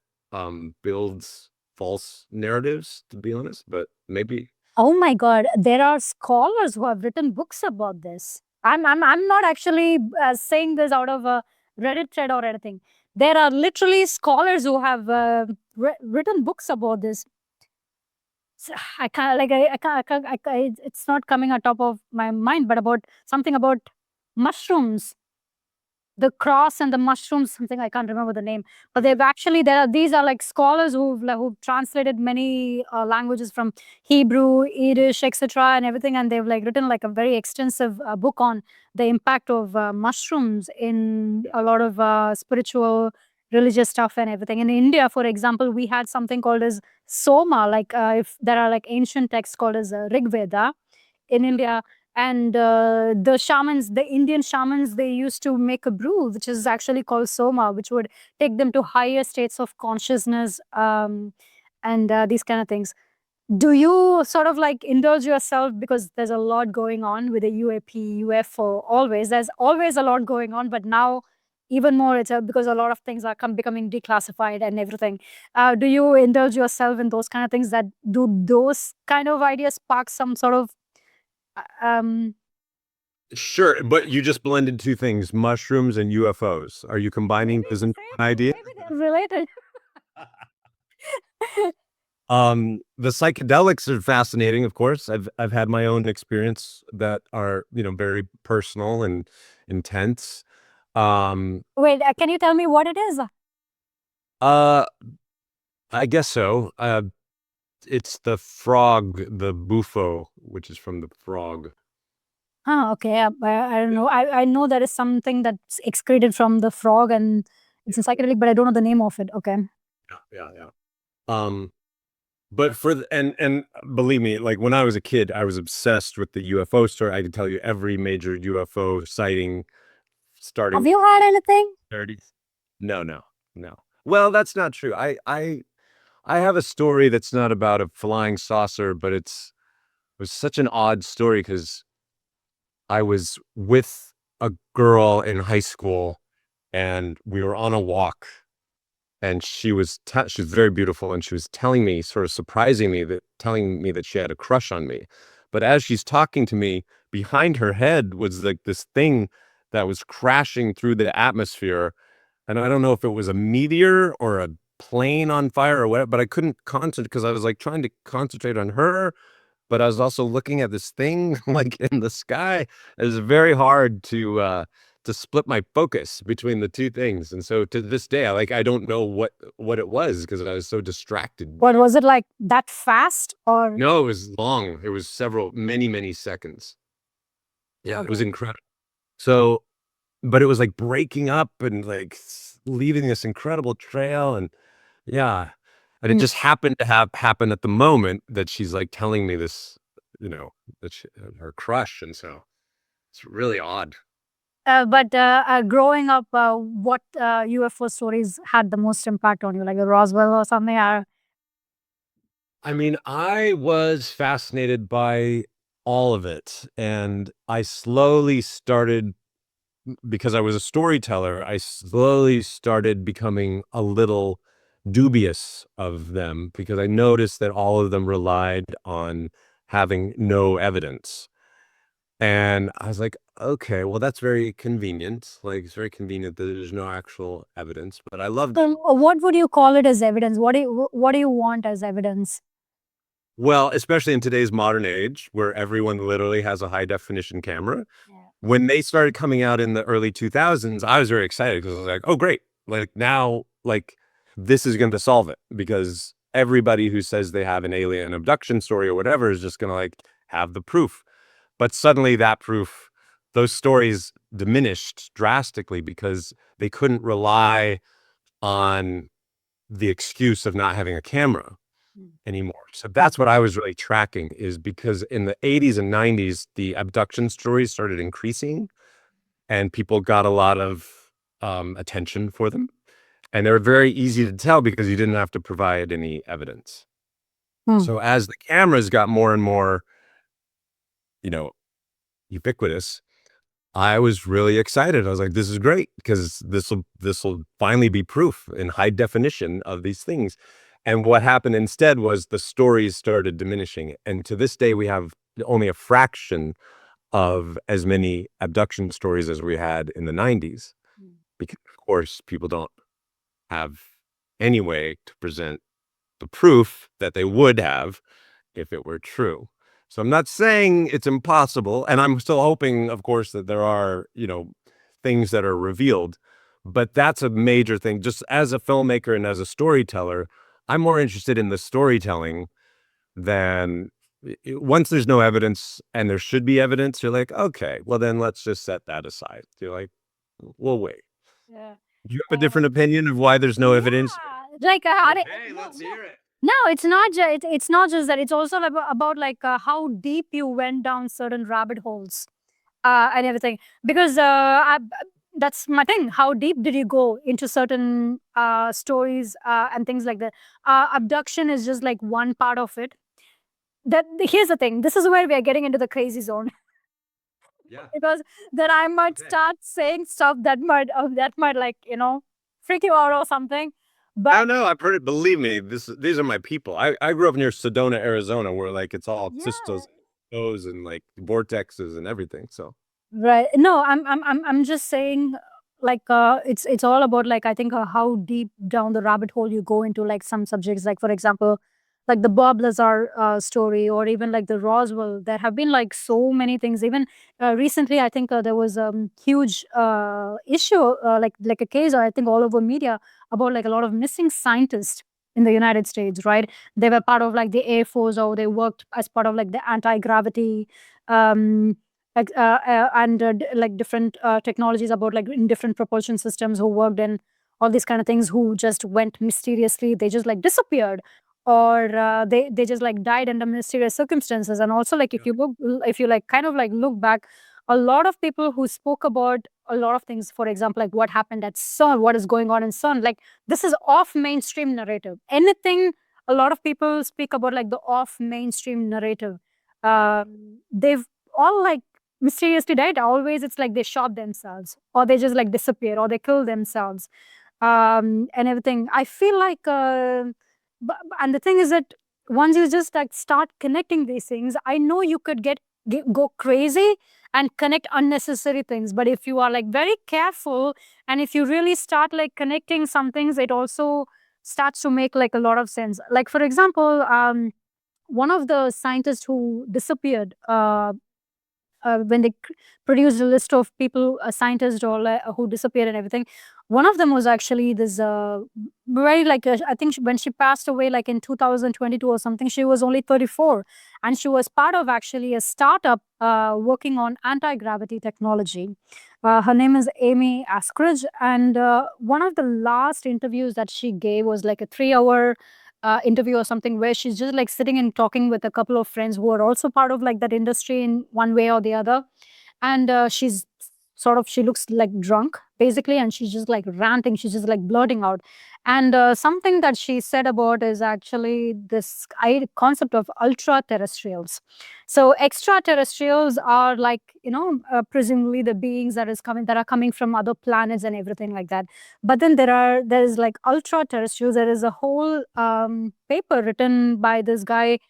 Speaker 2: builds false narratives, to be honest. But maybe.
Speaker 1: Oh my God, there are scholars who have written books about this. I'm not actually saying this out of a Reddit thread or anything. There are literally scholars who have written books about this. So I can't, like, it's not coming on top of my mind, but about something about mushrooms, the cross and the mushrooms, something I can't remember the name, but they've actually, these are like scholars who've translated many languages from Hebrew, Yiddish, etc. and everything, and they've like written like a very extensive book on the impact of mushrooms in a lot of spiritual, religious stuff and everything. In India, for example, we had something called as Soma, like if there are like ancient texts called as Rig Veda in India. And the shamans, the Indian shamans, they used to make a brew, which is actually called soma, which would take them to higher states of consciousness and these kind of things. Do you sort of like indulge yourself, because there's a lot going on with the UAP, UFO, always. There's always a lot going on, but now even more it's because a lot of things are becoming declassified and everything. Do you indulge yourself in those kind of things? That do those kind of ideas spark some sort of
Speaker 2: Sure, but you just blended two things, mushrooms and UFOs. Are you combining those into one idea?
Speaker 1: maybe they're related.
Speaker 2: The psychedelics are fascinating, of course. I've had my own experience that are, very personal and intense.
Speaker 1: Wait, can you tell me what it is?
Speaker 2: Uh, I guess so. It's the frog, the bufo, which is from the frog.
Speaker 1: Okay. I don't know. I know there is something that's excreted from the frog and it's a psychedelic, but I don't know the name of it. Okay.
Speaker 2: Yeah. But and believe me, like when I was a kid, I was obsessed with the UFO story. I could tell you every major UFO sighting starting.
Speaker 1: Have you had anything?
Speaker 2: 30s. No. Well, that's not true. I have a story that's not about a flying saucer, but it was such an odd story because I was with a girl in high school and we were on a walk and she was very beautiful and she was telling me, sort of surprising me, telling me that she had a crush on me. But as she's talking to me, behind her head was like this thing that was crashing through the atmosphere. And I don't know if it was a meteor or a plane on fire or whatever, but I couldn't concentrate because I was like trying to concentrate on her, but I was also looking at this thing like in the sky. It was very hard to split my focus between the two things. And so to this day, I don't know what it was because I was so distracted.
Speaker 1: What was it, like that fast or?
Speaker 2: No, it was long. It was many seconds. Yeah, it was
Speaker 1: Okay.
Speaker 2: incredible. So, but it was like breaking up and like leaving this incredible trail. And yeah, and it just happened to happen at the moment that she's like telling me this, that her crush. And so it's really odd.
Speaker 1: But growing up, what UFO stories had the most impact on you, like a Roswell or something?
Speaker 2: I mean, I was fascinated by all of it. And I slowly started, because I was a storyteller, I slowly started becoming a little dubious of them because I noticed that all of them relied on having no evidence. And I was like, okay, well, that's very convenient. Like, it's very convenient that there's no actual evidence, but I loved it.
Speaker 1: What would you call it as evidence? What do you want as evidence?
Speaker 2: Well, especially in today's modern age where everyone literally has a high definition camera.
Speaker 1: Yeah.
Speaker 2: When they started coming out in the early 2000s, I was very excited because I was like, oh, great. Like now, like this is going to solve it because everybody who says they have an alien abduction story or whatever is just going to like have the proof. But suddenly that proof, those stories diminished drastically because they couldn't rely on the excuse of not having a camera anymore. So that's what I was really tracking, is because in the 80s and 90s, the abduction stories started increasing and people got a lot of attention for them. And they were very easy to tell because you didn't have to provide any evidence. So as the cameras got more and more, you know, ubiquitous, I was really excited. I was like, this is great because this will finally be proof in high definition of these things. And what happened instead was the stories started diminishing. And to this day, we have only a fraction of as many abduction stories as we had in the 90s. Because, of course, people don't have any way to present the proof that they would have if it were true. So I'm not saying it's impossible, and I'm still hoping, of course, that there are, things that are revealed, but that's a major thing. Just as a filmmaker and as a storyteller, I'm more interested in the storytelling than once there's no evidence and there should be evidence, you're like, okay, well then let's just set that aside. You're like, we'll wait.
Speaker 1: Yeah.
Speaker 2: Do you have a different opinion of why there's no evidence?
Speaker 1: Like
Speaker 2: Okay, let's hear it.
Speaker 1: no, it's not. It's not just that. It's also about like how deep you went down certain rabbit holes and everything. Because that's my thing. How deep did you go into certain stories and things like that? Abduction is just like one part of it. Here's the thing. This is where we are getting into the crazy zone.
Speaker 2: Yeah.
Speaker 1: Because then I might start saying stuff that might like freak you out or something. But
Speaker 2: I know. I've heard it. Believe me, these are my people. I grew up near Sedona, Arizona, where like it's all crystals, and like vortexes and everything. So
Speaker 1: right. No, I'm just saying like it's all about like I think how deep down the rabbit hole you go into like some subjects, like for example like the Bob Lazar story, or even like the Roswell. There have been like so many things. Even recently I think there was a huge issue like a case, I think all over media, about like a lot of missing scientists in the United States, right? They were part of like the Air Force, or they worked as part of like the anti-gravity um like and like different technologies about like in different propulsion systems, who worked in all these kind of things, who just went mysteriously, they just like disappeared, or they just like died under mysterious circumstances. And also like if you like kind of like look back, a lot of people who spoke about a lot of things, for example like what happened at CERN, what is going on in CERN, like this is off mainstream narrative. Anything, a lot of people speak about like the off mainstream narrative. They've all like mysteriously died. Always it's like they shot themselves, or they just like disappear, or they kill themselves and everything. I feel like and the thing is that once you just like start connecting these things, I know you could go crazy and connect unnecessary things. But if you are like very careful, and if you really start like connecting some things, it also starts to make like a lot of sense. Like for example, one of the scientists who disappeared when they produced a list of people, scientists or who disappeared and everything. One of them was actually this very like I think when she passed away, like in 2022 or something, she was only 34, and she was part of actually a startup working on anti-gravity technology. Her name is Amy Askridge, and one of the last interviews that she gave was like a 3 hour interview or something, where she's just like sitting and talking with a couple of friends who are also part of like that industry in one way or the other. And she looks like drunk basically, and she's just like ranting, she's just like blurting out. And something that she said about is actually this concept of ultra terrestrials. So extraterrestrials are like presumably the beings that are coming from other planets and everything like that. But then there's like ultra terrestrials. There is a whole paper written by this guy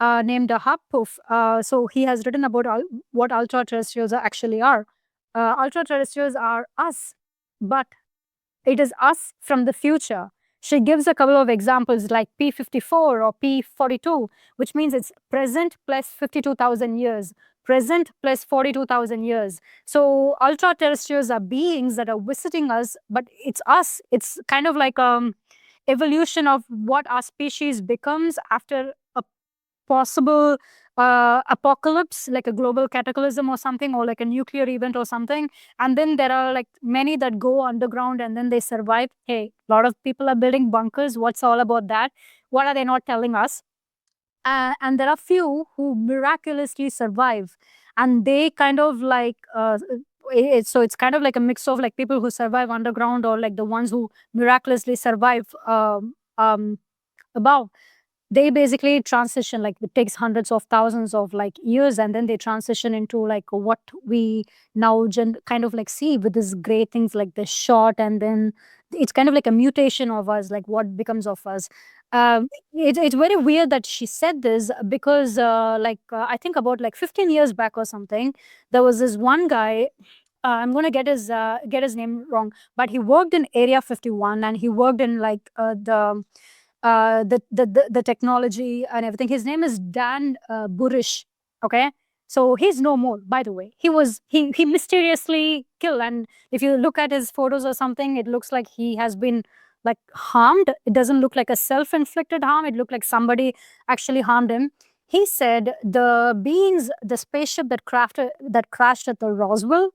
Speaker 1: named Hapuf. So he has written about what ultra terrestrials actually are. Ultra terrestrials are us, but it is us from the future. She gives a couple of examples like P-54 or P-42, which means it's present plus 52,000 years, present plus 42,000 years. So ultra terrestrials are beings that are visiting us, but it's us. It's kind of like evolution of what our species becomes after a possible apocalypse, like a global cataclysm or something, or like a nuclear event or something. And then there are like many that go underground and then they survive. Hey, a lot of people are building bunkers. What's all about that? What are they not telling us? And there are few who miraculously survive, and they kind of like so it's kind of like a mix of like people who survive underground, or like the ones who miraculously survive above. they basically transition, like it takes hundreds of thousands of like years, and then they transition into like what we now kind of like see with this gray things like the shot, and then it's kind of like a mutation of us, like what becomes of us. It's very weird that she said this because I think about like 15 years back or something, there was this one guy. I'm gonna get his name wrong, but he worked in Area 51, and he worked in like the technology and everything. His name is Dan Burish. Okay, so he's no more. By the way, he mysteriously killed, and if you look at his photos or something, it looks like he has been like harmed. It doesn't look like a self-inflicted harm. It looked like somebody actually harmed him. He said the spaceship that crashed at the Roswell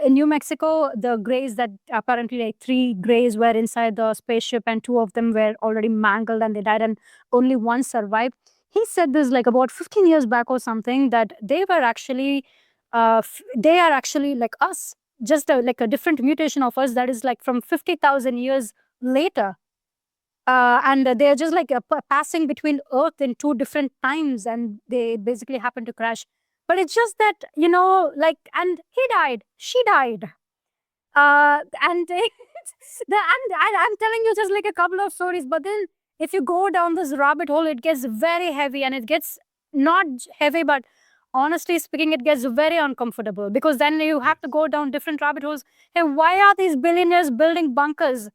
Speaker 1: in New Mexico, the grays that apparently like 3 grays were inside the spaceship, and 2 of them were already mangled and they died, and only 1 survived. He said this like about 15 years back or something, that they were actually, they are actually like us, just like a different mutation of us that is like from 50,000 years later. And they're just like passing between Earth in 2 different times, and they basically happen to crash. But it's just that, like, and he died, she died. And I'm telling you just like a couple of stories, but then if you go down this rabbit hole, it gets very heavy, and it gets not heavy, but honestly speaking, it gets very uncomfortable, because then you have to go down different rabbit holes. Hey, why are these billionaires building bunkers?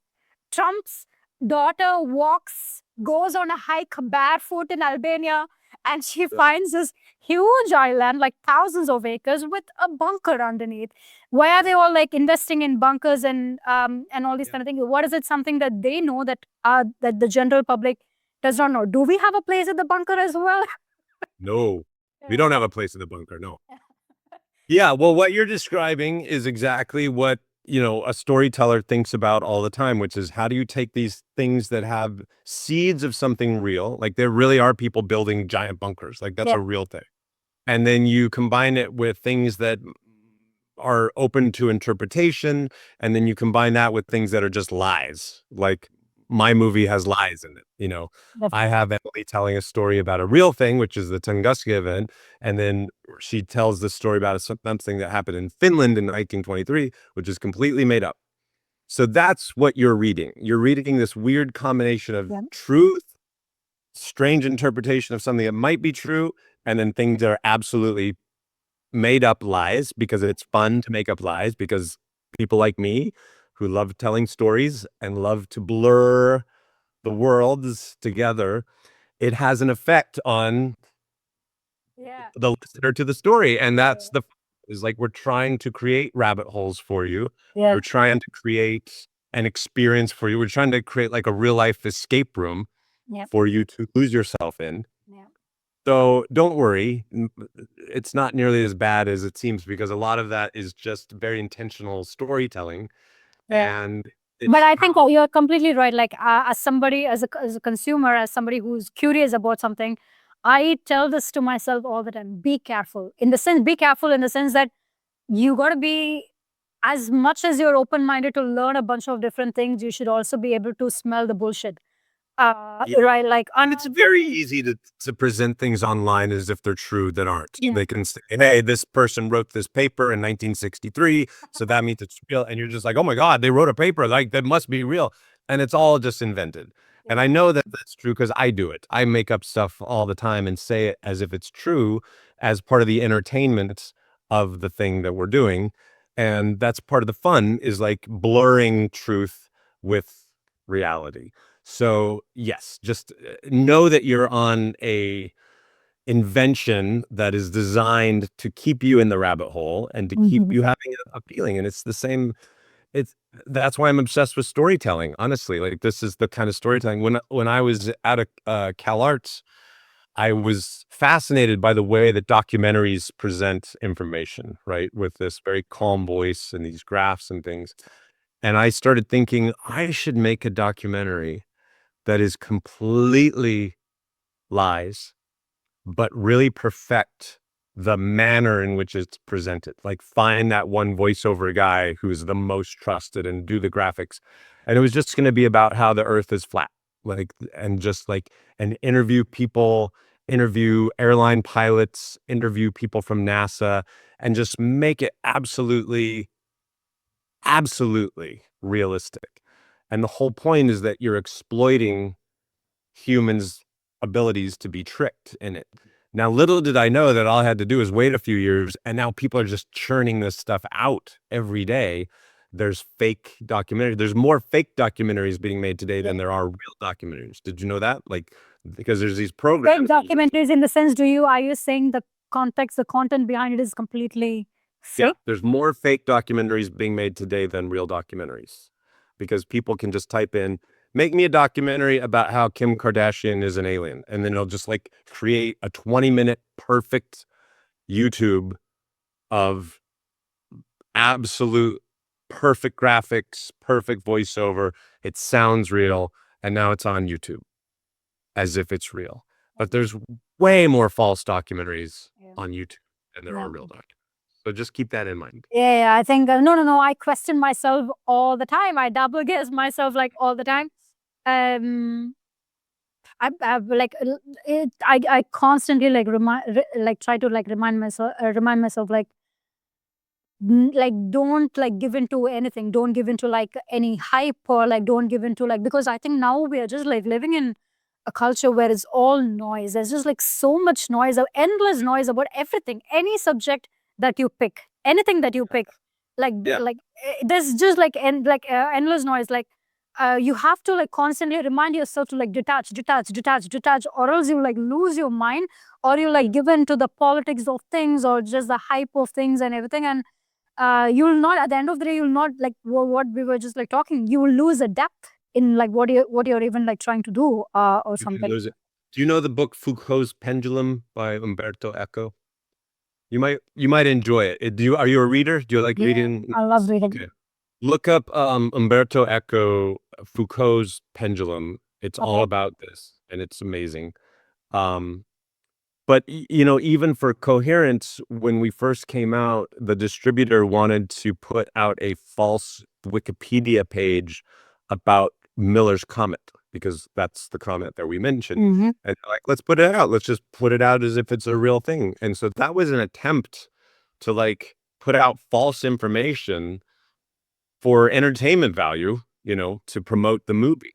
Speaker 1: Trump's daughter goes on a hike barefoot in Albania, and she finds this huge island, like thousands of acres, with a bunker underneath. Why are they all like investing in bunkers and all these kind of things? What is it, something that they know that that the general public does not know? Do we have a place at the bunker as well?
Speaker 2: No, we don't have a place in the bunker. No. Yeah, well, what you're describing is exactly what, a storyteller thinks about all the time, which is how do you take these things that have seeds of something real, like there really are people building giant bunkers, like that's a real thing. And then you combine it with things that are open to interpretation, and then you combine that with things that are just lies. Like my movie has lies in it. I have Emily telling a story about a real thing, which is the Tunguska event, and then she tells the story about something that happened in Finland in 1923, which is completely made up. So that's what you're reading. You're reading this weird combination of truth, strange interpretation of something that might be true, and then things that are absolutely made up lies, because it's fun to make up lies, because people like me who love telling stories and love to blur the worlds together, it has an effect on the listener to the story. And that's is like, we're trying to create rabbit holes for you. We're trying to create an experience for you. We're trying to create like a real life escape room for you to lose yourself in. So don't worry, it's not nearly as bad as it seems, because a lot of that is just very intentional storytelling. And
Speaker 1: but I think you're completely right. Like as somebody, as a consumer, as somebody who's curious about something, I tell this to myself all the time: be careful. Be careful in the sense that you got to be, as much as you're open-minded to learn a bunch of different things, you should also be able to smell the bullshit. Right, like,
Speaker 2: and it's very easy to present things online as if they're true that aren't. They can say, hey, this person wrote this paper in 1963, so that means it's real. And you're just like, oh my God, they wrote a paper, like that must be real. And it's all just invented. And I know that that's true because I do it. I make up stuff all the time and say it as if it's true, as part of the entertainment of the thing that we're doing. And that's part of the fun, is like blurring truth with reality. So yes, just know that you're on a invention that is designed to keep you in the rabbit hole and to keep you having a feeling. And it's the same. That's why I'm obsessed with storytelling. Honestly, like this is the kind of storytelling. When I was at a Cal Arts, I was fascinated by the way that documentaries present information, right? With this very calm voice and these graphs and things. And I started thinking I should make a documentary that is completely lies, but really perfect the manner in which it's presented. Like find that one voiceover guy who's the most trusted and do the graphics. And it was just going to be about how the earth is flat. like, and just like, and interview airline pilots, interview people from NASA, and just make it absolutely realistic. And the whole point is that you're exploiting humans' abilities to be tricked in it. Now, little did I know that all I had to do is wait a few years, and now people are just churning this stuff out every day. There's fake documentary. There's more fake documentaries being made today than there are real documentaries. Did you know that? Like, because there's these
Speaker 1: Fake
Speaker 2: programs.
Speaker 1: documentaries in the sense, are you saying the context, the content behind it is completely
Speaker 2: Yeah,
Speaker 1: fake?
Speaker 2: there's more fake documentaries being made today than real documentaries, because people can just type in, make me a documentary about how Kim Kardashian is an alien. And then it'll just like create a 20-minute perfect YouTube of absolute perfect graphics, perfect voiceover. It sounds real. And now it's on YouTube as if it's real. But there's way more false documentaries
Speaker 1: Yeah.
Speaker 2: on YouTube than there
Speaker 1: Yeah.
Speaker 2: are real documentaries. So just keep that in mind.
Speaker 1: Yeah, I think no. I question myself all the time. I double guess myself like all the time. I like I constantly like try to like remind myself like like don't like give into anything. Don't give into like any hype, or like don't give into like, because I think now we are just like living in a culture where it's all noise. There's just like so much noise, endless noise about everything, any subject that you pick, anything that you pick, like
Speaker 2: Yeah.
Speaker 1: there's just like endless noise. Like you have to like constantly remind yourself to like detach, or else you like lose your mind, or you like give in to the politics of things, or just the hype of things and everything. And you'll not, at the end of the day, you'll not like what we were just like talking. You will lose a depth in like what you're even like trying to do, or
Speaker 2: You can
Speaker 1: something.
Speaker 2: lose it. Do you know the book Foucault's Pendulum by Umberto Eco? You might enjoy it. Are you a reader? Do you like reading?
Speaker 1: I love reading.
Speaker 2: Okay. Look up Umberto Eco Foucault's Pendulum. It's all
Speaker 1: Okay.
Speaker 2: about this, and it's amazing. Um, but you know, even for Coherence, when we first came out, the distributor wanted to put out a false Wikipedia page about Miller's comet, because that's the comet that we mentioned.
Speaker 1: Mhm.
Speaker 2: And like, let's put it out. Let's just put it out as if it's a real thing. And so that was an attempt to like put out false information for entertainment value, you know, to promote the movie.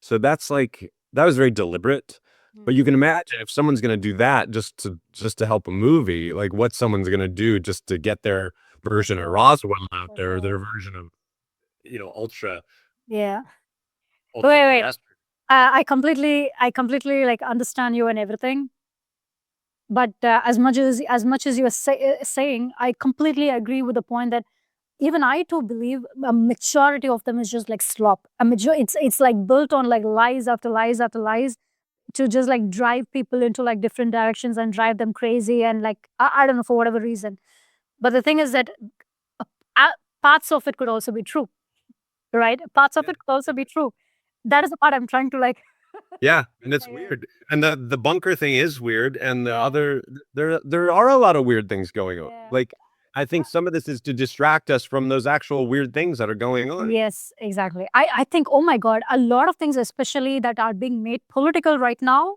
Speaker 2: So that's like, that was very deliberate. But you can imagine if someone's going to do that just to help a movie, like what someone's going to do just to get their version of Roswell out there, or their version of, you know,
Speaker 1: Yeah.
Speaker 2: ultra
Speaker 1: Wait.
Speaker 2: terrestrial.
Speaker 1: I completely like understand you and everything. But as much as you are saying, I completely agree with the point that even I too believe a majority of them is just like slop. It's like built on like lies after lies after lies, to just like drive people into like different directions and drive them crazy, and like I don't know, for whatever reason. But the thing is that uh, parts of it could also be true, right? Parts of it could also be true. That is the part I'm trying to like.
Speaker 2: Yeah, and it's weird. And the bunker thing is weird, and the other there are a lot of weird things going on. Like, I think some of this is to distract us from those actual weird things that are going on.
Speaker 1: Yes, exactly. I think, oh my God, a lot of things, especially that are being made political right now,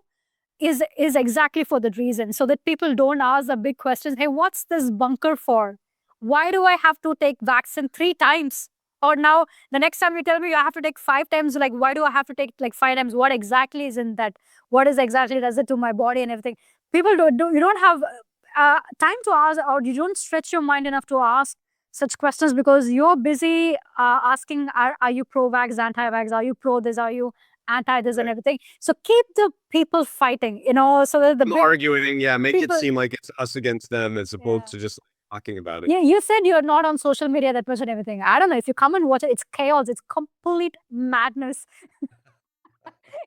Speaker 1: is exactly for that reason, so that people don't ask the big questions. Hey, what's this bunker for? Why do I have to take vaccine 3 times? Or now the next time you tell me you have to take 5 times, like why do I have to take like 5 times? What exactly is in that? What is exactly does it to my body and everything? People you don't have time to ask, or you don't stretch your mind enough to ask such questions, because you're busy asking, are you pro-vax, anti-vax? Are you pro this? Are you anti this and everything? So keep the people fighting, so that the
Speaker 2: Arguing, yeah, make it
Speaker 1: people.
Speaker 2: seem like it's us against them as opposed to just talking about it.
Speaker 1: Yeah, you said you're not on social media that much and everything. I don't know. If you come and watch it, it's chaos. It's complete madness.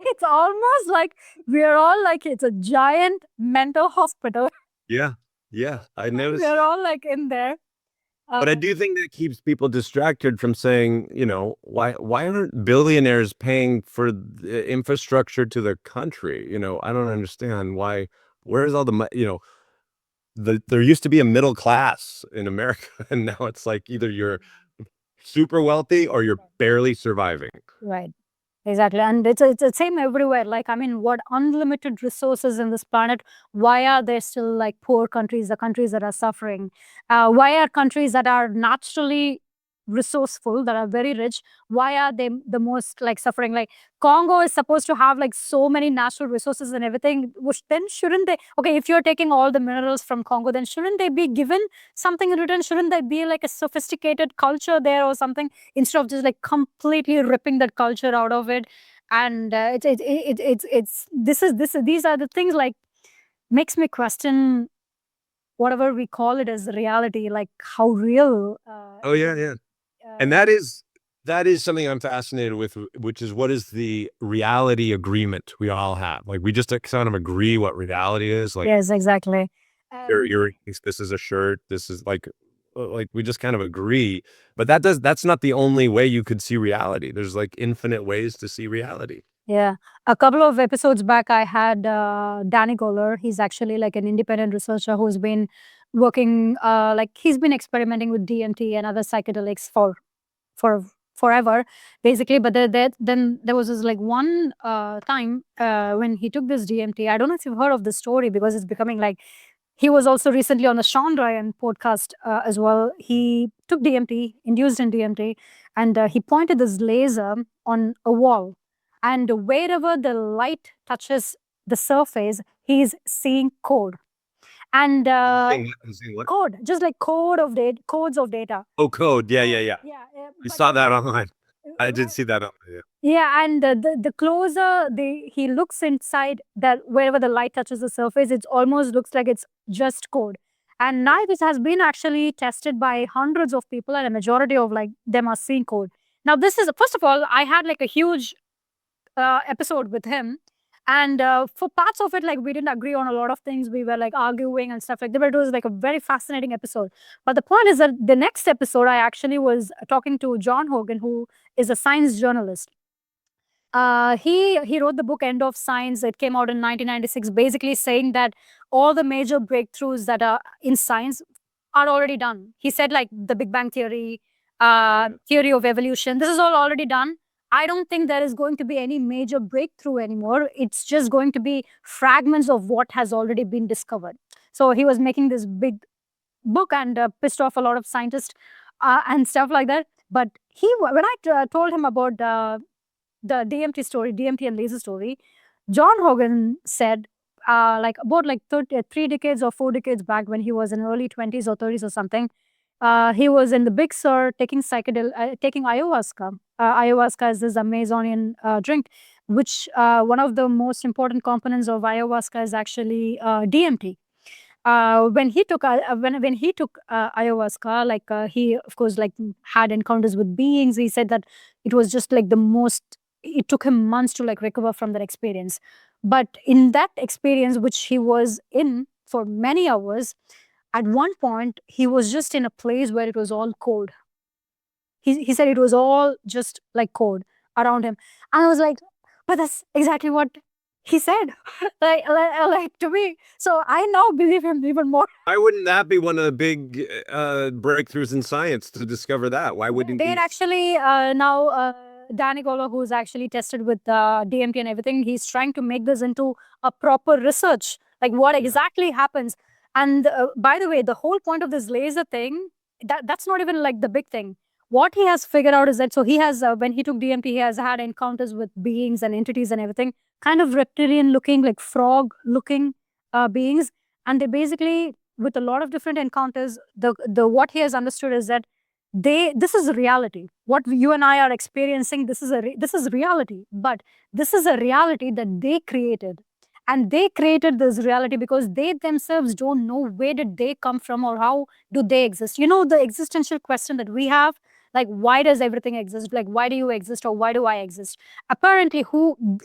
Speaker 1: It's almost like we're all like, it's a giant mental hospital.
Speaker 2: Yeah, I noticed.
Speaker 1: We're all like in there.
Speaker 2: But I do think that keeps people distracted from saying, you know, why aren't billionaires paying for the infrastructure to their country? You know, I don't understand why. Where's all the money? You know, there used to be a middle class in America, and now it's like either you're super wealthy or you're barely surviving.
Speaker 1: Right. Exactly. And it's the same everywhere. Like, I mean, what unlimited resources in this planet, why are there still like poor countries, the countries that are suffering? Why are countries that are naturally resourceful, that are very rich, why are they the most like suffering? Like Congo is supposed to have like so many natural resources and everything, which then shouldn't they, okay, if you're taking all the minerals from Congo, then shouldn't they be given something in return? Shouldn't there be like a sophisticated culture there or something, instead of just like completely ripping that culture out of it? And these are the things like makes me question whatever we call it as reality, like how real
Speaker 2: Oh yeah, yeah. And that is something I'm fascinated with, which is what is the reality agreement we all have? Like we just kind of agree what reality is. Like
Speaker 1: yes, exactly.
Speaker 2: this is a shirt. This is like we just kind of agree. But that's not the only way you could see reality. There's like infinite ways to see reality.
Speaker 1: Yeah. A couple of episodes back, I had Danny Goller. He's actually like an independent researcher who's been working, like he's been experimenting with DMT and other psychedelics for forever, basically. But then there was this like one time when he took this DMT. I don't know if you've heard of the story, because it's becoming like, he was also recently on the Sean Ryan podcast as well. He took DMT, induced in DMT, and he pointed this laser on a wall. And wherever the light touches the surface, he's seeing code. And
Speaker 2: Seeing what?
Speaker 1: code, just like codes of data.
Speaker 2: Oh, code. Yeah, yeah, yeah.
Speaker 1: Yeah,
Speaker 2: I
Speaker 1: but
Speaker 2: saw that online. I did
Speaker 1: right.
Speaker 2: see that. Yeah.
Speaker 1: Yeah, and the closer he looks inside, that wherever the light touches the surface, it almost looks like it's just code. And now this has been actually tested by hundreds of people, and a majority of like them are seeing code. Now, this is, first of all, I had like a huge episode with him. And for parts of it, like we didn't agree on a lot of things. We were like arguing and stuff like that. But it was like a very fascinating episode. But the point is that the next episode, I actually was talking to John Hogan, who is a science journalist. He wrote the book End of Science. It came out in 1996, basically saying that all the major breakthroughs that are in science are already done. He said like the Big Bang theory, theory of evolution, this is all already done. I don't think there is going to be any major breakthrough anymore. It's just going to be fragments of what has already been discovered. So he was making this big book and pissed off a lot of scientists and stuff like that. But when I told him about the DMT story, DMT and laser story, John Hogan said, like about like 3 decades or 4 decades back, when he was in early 20s or 30s or something, he was in the Big Sur taking taking ayahuasca. Ayahuasca is this Amazonian drink, which one of the most important components of ayahuasca is actually DMT. When he took ayahuasca, like he of course like had encounters with beings. He said that it was just like the most. It took him months to like recover from that experience. But in that experience, which he was in for many hours, at one point he was just in a place where it was all cold. He said it was all just like cold around him, and I was like, but that's exactly what he said, like to me. So I now believe him even more.
Speaker 2: Why wouldn't that be one of the big breakthroughs in science to discover that? Why wouldn't
Speaker 1: They're
Speaker 2: he?
Speaker 1: actually now Danny Golo, who's actually tested with DMT and everything, he's trying to make this into a proper research, like what exactly happens. And by the way, the whole point of this laser thing, that's not even like the big thing. What he has figured out is that, so he has, when he took DMT, he has had encounters with beings and entities and everything, kind of reptilian looking, like frog looking beings. And they basically, with a lot of different encounters, the what he has understood is that this is reality. What you and I are experiencing, this is reality. But this is a reality that they created. And they created this reality because they themselves don't know where did they come from or how do they exist. You know, the existential question that we have, like, why does everything exist? Like, why do you exist or why do I exist? Apparently,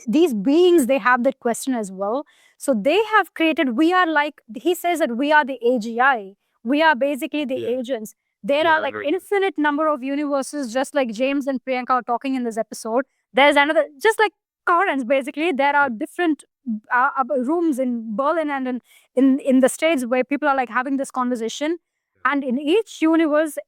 Speaker 1: these beings, they have that question as well. So they have created, we are like, he says that we are the AGI. We are basically the agents. There are like infinite number of universes, just like James and Priyanka are talking in this episode. There's another, just like Coherence, basically, there are different rooms in Berlin and in the States where people are like having this conversation. And in each universe,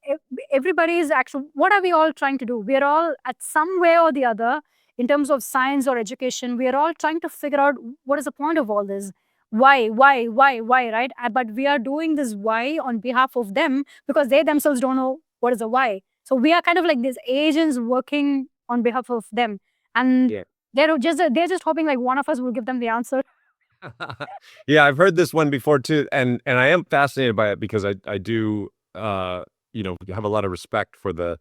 Speaker 1: everybody is actually, what are we all trying to do? We are all at some way or the other in terms of science or education, we are all trying to figure out what is the point of all this. Why, right? But we are doing this why on behalf of them because they themselves don't know what is the why. So we are kind of like these agents working on behalf of them. And
Speaker 2: Yeah.
Speaker 1: they're just hoping like one of us will give them the answer.
Speaker 2: Yeah, I've heard this one before too, and I am fascinated by it because I do have a lot of respect for the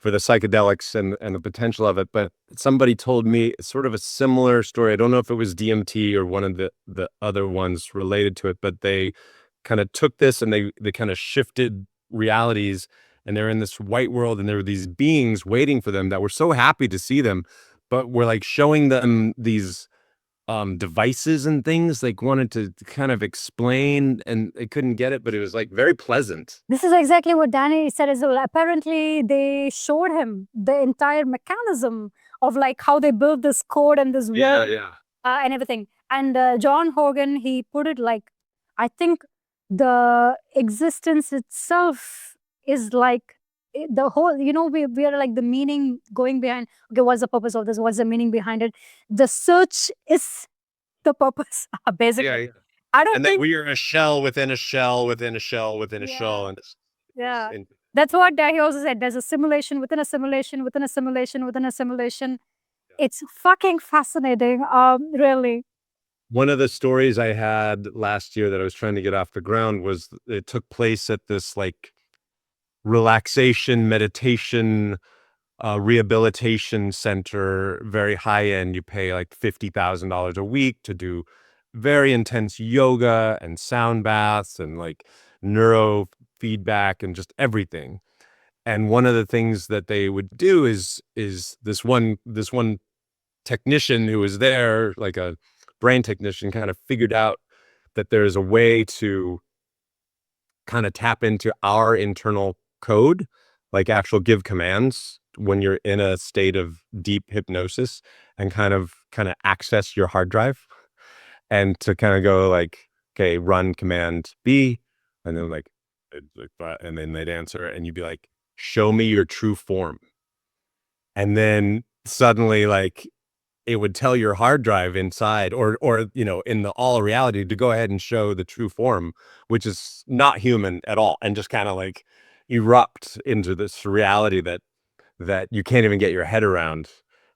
Speaker 2: psychedelics and the potential of it. But somebody told me sort of a similar story. I don't know if it was DMT or one of the other ones related to it, but they kind of took this and they kind of shifted realities, and they're in this white world, and there were these beings waiting for them that were so happy to see them, but were like showing them these devices and things, like wanted to kind of explain, and they couldn't get it, but it was like very pleasant.
Speaker 1: This is exactly what Danny said as well. Apparently, they showed him the entire mechanism of like how they built this code and this world and everything. And John Hogan, he put it like, I think the existence itself is like the whole, we are like the meaning going behind, okay, what's the purpose of this? What's the meaning behind it? The search is the purpose, basically.
Speaker 2: Yeah.
Speaker 1: I don't
Speaker 2: And
Speaker 1: think
Speaker 2: then we are a shell within a shell within a shell within a shell, and
Speaker 1: yeah. That's what he also said. There's a simulation within a simulation within a simulation within a simulation. It's fucking fascinating, really.
Speaker 2: One of the stories I had last year that I was trying to get off the ground was it took place at this like relaxation, meditation, rehabilitation center, very high end. You pay like $50,000 a week to do very intense yoga and sound baths and like neuro feedback and just everything. And one of the things that they would do is this one technician who was there, like a brain technician, kind of figured out that there's a way to kind of tap into our internal code, like actual give commands when you're in a state of deep hypnosis, and kind of access your hard drive, and to kind of go like, okay, run command B, and then like, and then they'd answer, and you'd be like, show me your true form. And then suddenly, like, it would tell your hard drive inside, or in the all reality, to go ahead and show the true form, which is not human at all, and just kind of like erupt into this reality that you can't even get your head around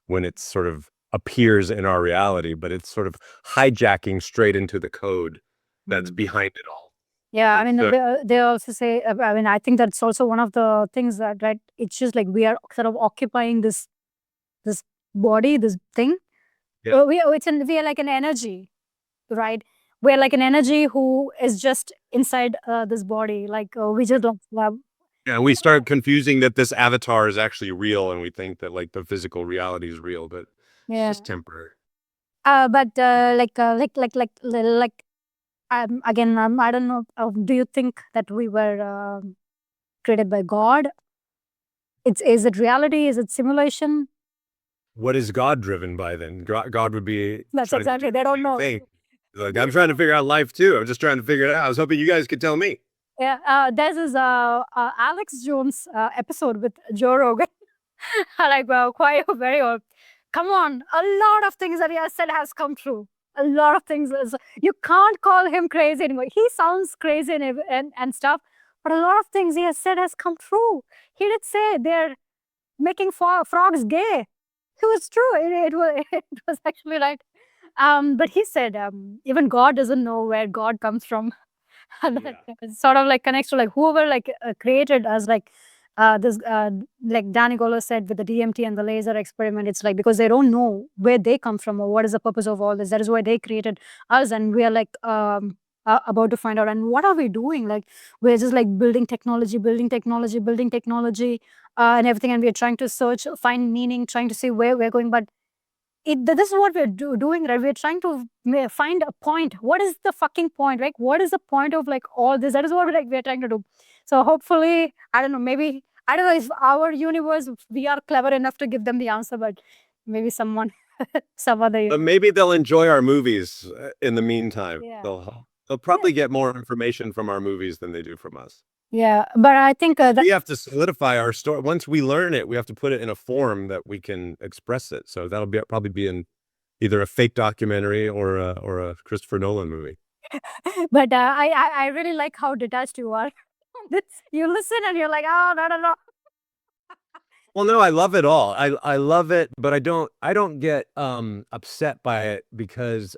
Speaker 2: when it sort of appears in our reality, but it's sort of hijacking straight into the code that's behind it all.
Speaker 1: Yeah, I mean, they also say, I mean, I think that's also one of the things that, right, it's just like we are sort of occupying this body, this thing.
Speaker 2: Yeah.
Speaker 1: We are like an energy, right? We're like an energy who is just inside this body. Like we just don't have.
Speaker 2: Yeah, we start confusing that this avatar is actually real, and we think that like the physical reality is real, but it's just temporary.
Speaker 1: But again, I don't know. Do you think that we were created by God? Is it reality? Is it simulation?
Speaker 2: What is God driven by then? God would be.
Speaker 1: That's exactly. They don't know.
Speaker 2: Like, I'm trying to figure out life too. I'm just trying to figure it out. I was hoping you guys could tell me.
Speaker 1: Yeah, there's this Alex Jones episode with Joe Rogan. Like, quite very old. Come on, a lot of things that he has said has come true. A lot of things. You can't call him crazy anymore. He sounds crazy and stuff, but a lot of things he has said has come true. He did say they're making frogs gay. It was true. It was actually right. But he said even God doesn't know where God comes from. And that sort of like connects to like whoever like created us, like this like Danny Goller said with the DMT and the laser experiment. It's like because they don't know where they come from or what is the purpose of all this. That is why they created us, and we are like about to find out. And what are we doing? Like we're just like building technology, and everything, and we're trying to search, find meaning, trying to see where we're going. But this is what we're doing, right? We're trying to find a point. What is the fucking point, right? What is the point of like all this? That is what we're trying to do. So hopefully, I don't know, maybe, I don't know if our universe, we are clever enough to give them the answer, but maybe someone, some other.
Speaker 2: But maybe they'll enjoy our movies in the meantime.
Speaker 1: Yeah.
Speaker 2: They'll probably get more information from our movies than they do from us.
Speaker 1: Yeah, but I think
Speaker 2: We have to solidify our story. Once we learn it, we have to put it in a form that we can express it. So that'll probably be in either a fake documentary or a Christopher Nolan movie.
Speaker 1: but I really like how detached you are. You listen and you're like, oh, no, no, no.
Speaker 2: Well, no, I love it all. I love it, but I don't get upset by it because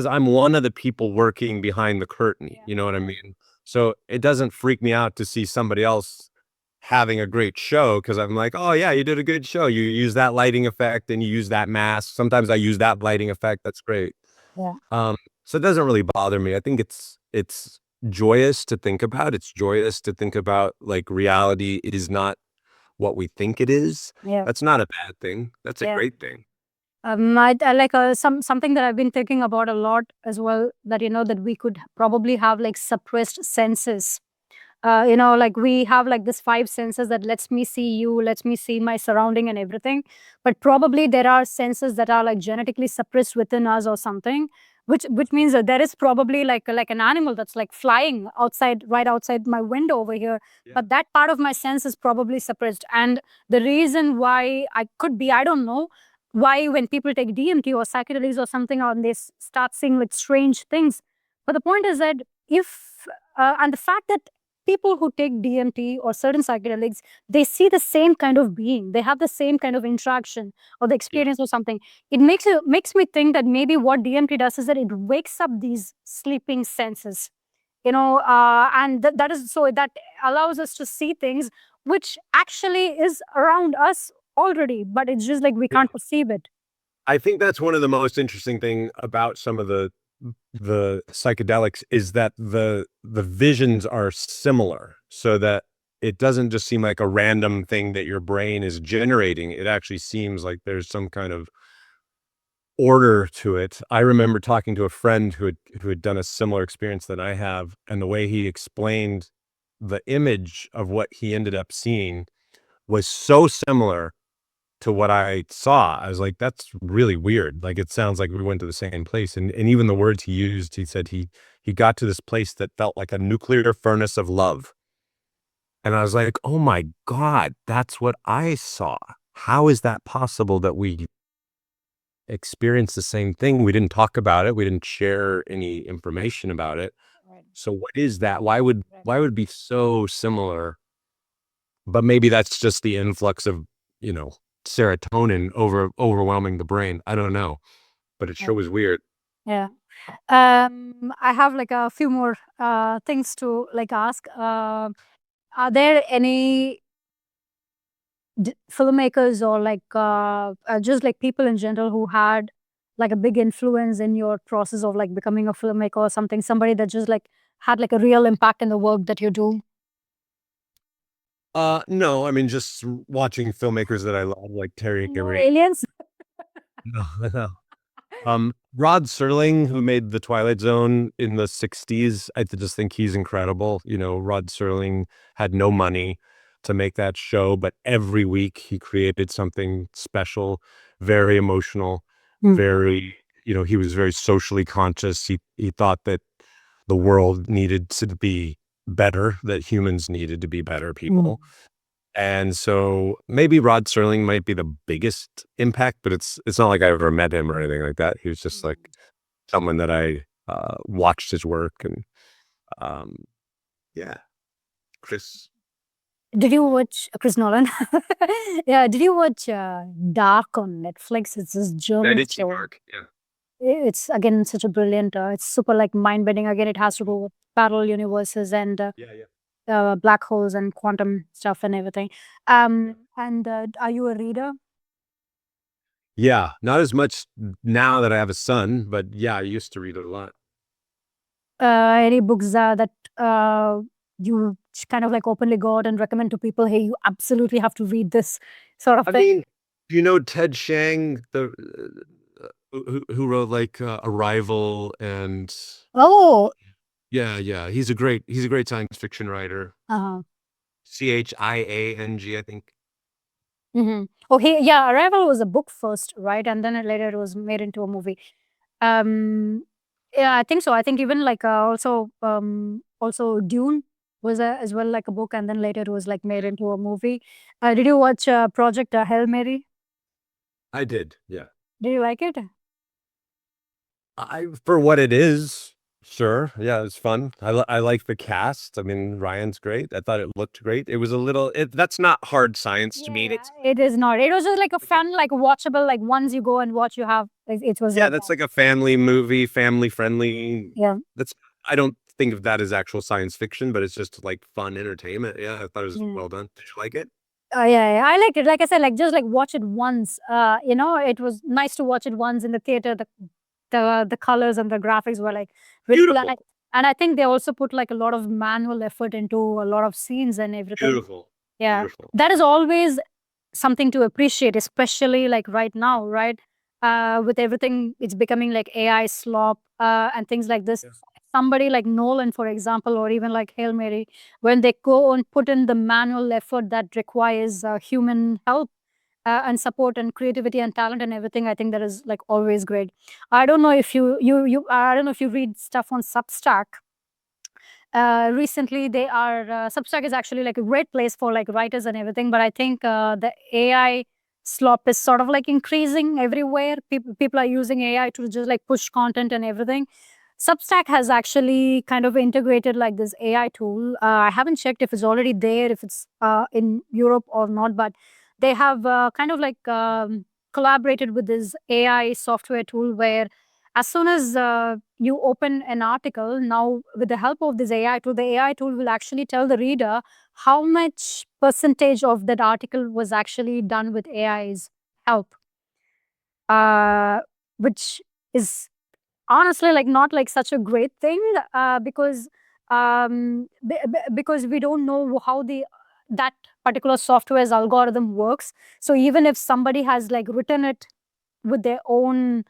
Speaker 2: I'm one of the people working behind the curtain.
Speaker 1: Yeah.
Speaker 2: You know what I mean? So it doesn't freak me out to see somebody else having a great show because I'm like, oh yeah, you did a good show. You use that lighting effect and you use that mask. Sometimes I use that lighting effect. That's great.
Speaker 1: Yeah.
Speaker 2: Um, so it doesn't really bother me. I think it's joyous to think about. It's joyous to think about like reality is not what we think it is.
Speaker 1: Yeah.
Speaker 2: That's not a bad thing. That's a
Speaker 1: Yeah.
Speaker 2: great thing.
Speaker 1: I like something that I've been thinking about a lot as well, that that we could probably have like suppressed senses. Like we have like this five senses that lets me see you, lets me see my surrounding and everything. But probably there are senses that are like genetically suppressed within us or something, which means that there is probably like an animal that's like flying outside, right outside my window over here.
Speaker 2: Yeah.
Speaker 1: But that part of my sense is probably suppressed. And the reason why I could be, I don't know, why when people take DMT or psychedelics or something, or they start seeing like strange things. But the point is that if and the fact that people who take DMT or certain psychedelics, they see the same kind of being. They have the same kind of interaction or the experience or something. It makes me think that maybe what DMT does is that it wakes up these sleeping senses. And that is so that allows us to see things which actually is around us already, but it's just like we
Speaker 2: Yeah.
Speaker 1: can't perceive it.
Speaker 2: I think that's one of the most interesting thing about some of the psychedelics is that the visions are similar, so that it doesn't just seem like a random thing that your brain is generating. It actually seems like there's some kind of order to it. I remember talking to a friend who had done a similar experience that I have, and the way he explained the image of what he ended up seeing was so similar to what I saw. I was like, "That's really weird." Like, it sounds like we went to the same place, and even the words he used, he said he got to this place that felt like a nuclear furnace of love. And I was like, "Oh my god, that's what I saw. How is that possible that we experienced the same thing? We didn't talk about it. We didn't share any information about it.
Speaker 1: Right.
Speaker 2: So what is that? Why would it be so similar?" But maybe that's just the influx of, you know, serotonin overwhelming the brain. I don't know, but it
Speaker 1: Yeah.
Speaker 2: sure was weird.
Speaker 1: Yeah. I have like a few more things to like ask. Are there any filmmakers or like just like people in general who had like a big influence in your process of like becoming a filmmaker or something? Somebody that just like had like a real impact in the work that you do?
Speaker 2: No, I mean, just watching filmmakers that I love, like Terry
Speaker 1: No
Speaker 2: Gilliam.
Speaker 1: aliens?
Speaker 2: No, no. Rod Serling, who made The Twilight Zone in the 60s, I just think he's incredible. You know, Rod Serling had no money to make that show, but every week he created something special, very emotional,
Speaker 1: Mm.
Speaker 2: very, he was very socially conscious. He thought that the world needed to be better, that humans needed to be better people. And so maybe Rod Serling might be the biggest impact, but it's not like I ever met him or anything like that. He was just like someone that I watched his work and um, yeah, Chris.
Speaker 1: Did you watch Chris Nolan? Yeah, did you watch Dark on Netflix? It's this
Speaker 2: I
Speaker 1: German
Speaker 2: did see
Speaker 1: show.
Speaker 2: Mark. Yeah,
Speaker 1: It's again such a brilliant. It's super like mind bending. Again, it has to do with parallel universes and
Speaker 2: yeah, yeah.
Speaker 1: black holes and quantum stuff and everything. And are you a reader?
Speaker 2: Yeah, not as much now that I have a son, but yeah, I used to read a lot.
Speaker 1: Any books that you kind of like openly go out and recommend to people? Hey, you absolutely have to read this sort of
Speaker 2: I
Speaker 1: thing.
Speaker 2: mean, do you know Ted Chiang, the who wrote like Arrival and
Speaker 1: Oh,
Speaker 2: yeah, he's a great science fiction writer.
Speaker 1: uh-huh.
Speaker 2: Chiang, I think.
Speaker 1: Oh, yeah, Arrival was a book first, right? And then later it was made into a movie. Um, yeah, I think so. I think even like also Also, Dune was as well like a book, and then later it was like made into a movie. Did you watch Project Hail Mary?
Speaker 2: I did. Yeah.
Speaker 1: Did you like it?
Speaker 2: For what it is, sure. Yeah, it was fun. I like the cast. I mean, Ryan's great. I thought it looked great. It was a little. That's not hard science to me.
Speaker 1: Yeah, it is not. It was just like a fun, like watchable, like once you go and watch, you have. It was
Speaker 2: Yeah,
Speaker 1: like
Speaker 2: that's
Speaker 1: that.
Speaker 2: like a family movie, family friendly.
Speaker 1: Yeah.
Speaker 2: That's. I don't think of that as actual science fiction, but it's just like fun entertainment. Yeah, I thought it was
Speaker 1: Yeah.
Speaker 2: well done. Did you like it?
Speaker 1: Yeah, I liked it. Like I said, like just like watch it once. It was nice to watch it once in the theater. The colors and the graphics were like really cool.
Speaker 2: Beautiful,
Speaker 1: And I think they also put like a lot of manual effort into a lot of scenes and everything.
Speaker 2: beautiful,
Speaker 1: Yeah,
Speaker 2: beautiful.
Speaker 1: that is always something to appreciate, especially like right now, right? With everything, it's becoming like AI slop and things like this.
Speaker 2: Yeah.
Speaker 1: Somebody like Nolan, for example, or even like Hail Mary, when they go and put in the manual effort that requires human help and support and creativity and talent and everything, I think that is like always great. I don't know if I don't know if you read stuff on Substack. Recently they are Substack is actually like a great place for like writers and everything, but I think the AI slop is sort of like increasing everywhere. People are using AI to just like push content and everything. Substack has actually kind of integrated like this AI tool. I haven't checked if it's already there, if it's in Europe or not, but they have kind of like collaborated with this AI software tool where as soon as you open an article, now with the help of this AI tool, the AI tool will actually tell the reader how much percentage of that article was actually done with AI's help, uh, which is honestly like not like such a great thing because we don't know how the that particular software's algorithm works. So even if somebody has like written it with their own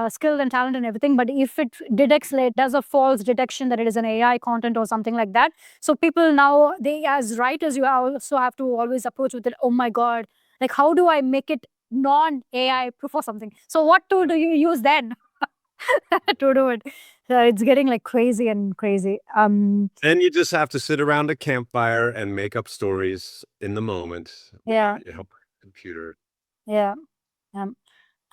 Speaker 1: skill and talent and everything, but if it detects, like does a false detection that it is an AI content or something like that, so people now, they as writers, you also have to always approach with it, oh my god, like how do I make it non-AI proof or something? So what tool do you use then to do it? So it's getting like crazy and crazy.
Speaker 2: And you just have to sit around a campfire and make up stories in the moment.
Speaker 1: Yeah,
Speaker 2: You help computer.
Speaker 1: yeah.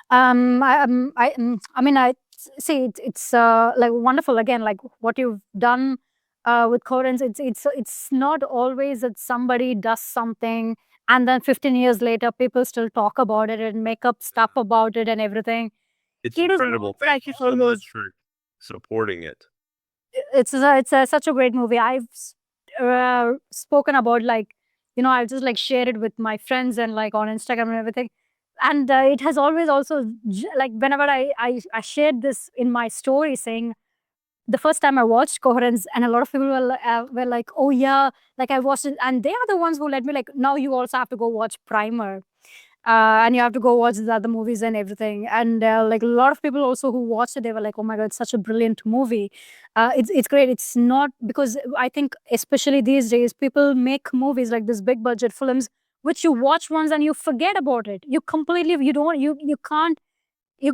Speaker 1: um, I mean, I see it's like wonderful again, like what you've done with Coherence. It's not always that somebody does something and then 15 years later people still talk about it and make up stuff about it and everything.
Speaker 2: It's
Speaker 1: It is
Speaker 2: incredible.
Speaker 1: not
Speaker 2: Thank
Speaker 1: like
Speaker 2: you so much for supporting it.
Speaker 1: such a great movie. I've spoken about like, I've just like shared it with my friends and like on Instagram and everything. And it has always also like whenever I shared this in my story saying the first time I watched Coherence, and a lot of people were like, oh yeah, like I watched it, and they are the ones who let me like, now you also have to go watch Primer. And you have to go watch the other movies and everything. And like a lot of people also who watched it, they were like, "Oh my god, it's such a brilliant movie." It's great. It's not because I think especially these days people make movies like this big budget films, which you watch once and you forget about it. You completely you don't you can't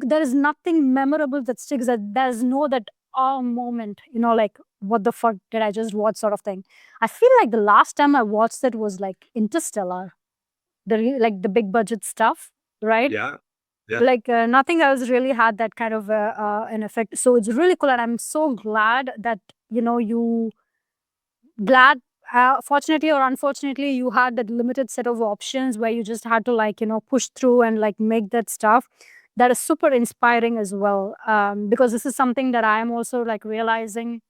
Speaker 1: there is nothing memorable that sticks. That there's no that oh moment. Like what the fuck did I just watch sort of thing. I feel like the last time I watched it was like Interstellar, like the big budget stuff, right?
Speaker 2: Yeah. Yeah.
Speaker 1: Like nothing else really had that kind of an effect. So it's really cool, and I'm so glad that you glad. Fortunately or unfortunately, you had that limited set of options where you just had to like push through and like make that stuff. That is super inspiring as well, because this is something that I am also like realizing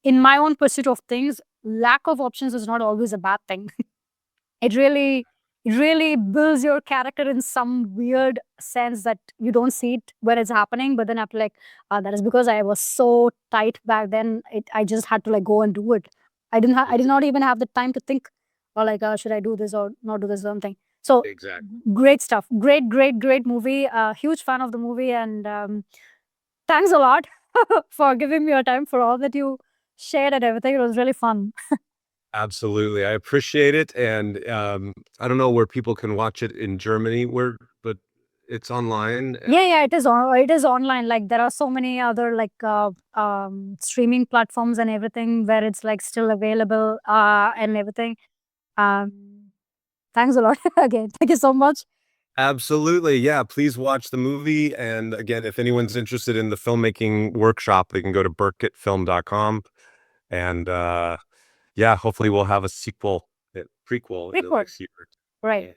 Speaker 1: in my own pursuit of things. Lack of options is not always a bad thing. It really builds your character in some weird sense that you don't see it when it's happening, but then after like that is because I was so tight back then. I just had to like go and do it. I did not even have the time to think or like should I do this or not do this or something. So
Speaker 2: Exactly.
Speaker 1: great stuff. Great movie. Huge fan of the movie, and thanks a lot for giving me your time, for all that you shared and everything. It was really fun.
Speaker 2: Absolutely. I appreciate it. And I don't know where people can watch it in Germany, but It's online.
Speaker 1: Yeah, it is online. Like there are so many other like streaming platforms and everything where it's like still available and everything. Thanks a lot again. Thank you so much.
Speaker 2: Absolutely. Yeah. Please watch the movie. And again, if anyone's interested in the filmmaking workshop, they can go to burkittfilm.com. And yeah, hopefully we'll have a sequel, prequel in the
Speaker 1: Record.
Speaker 2: next year.
Speaker 1: Right.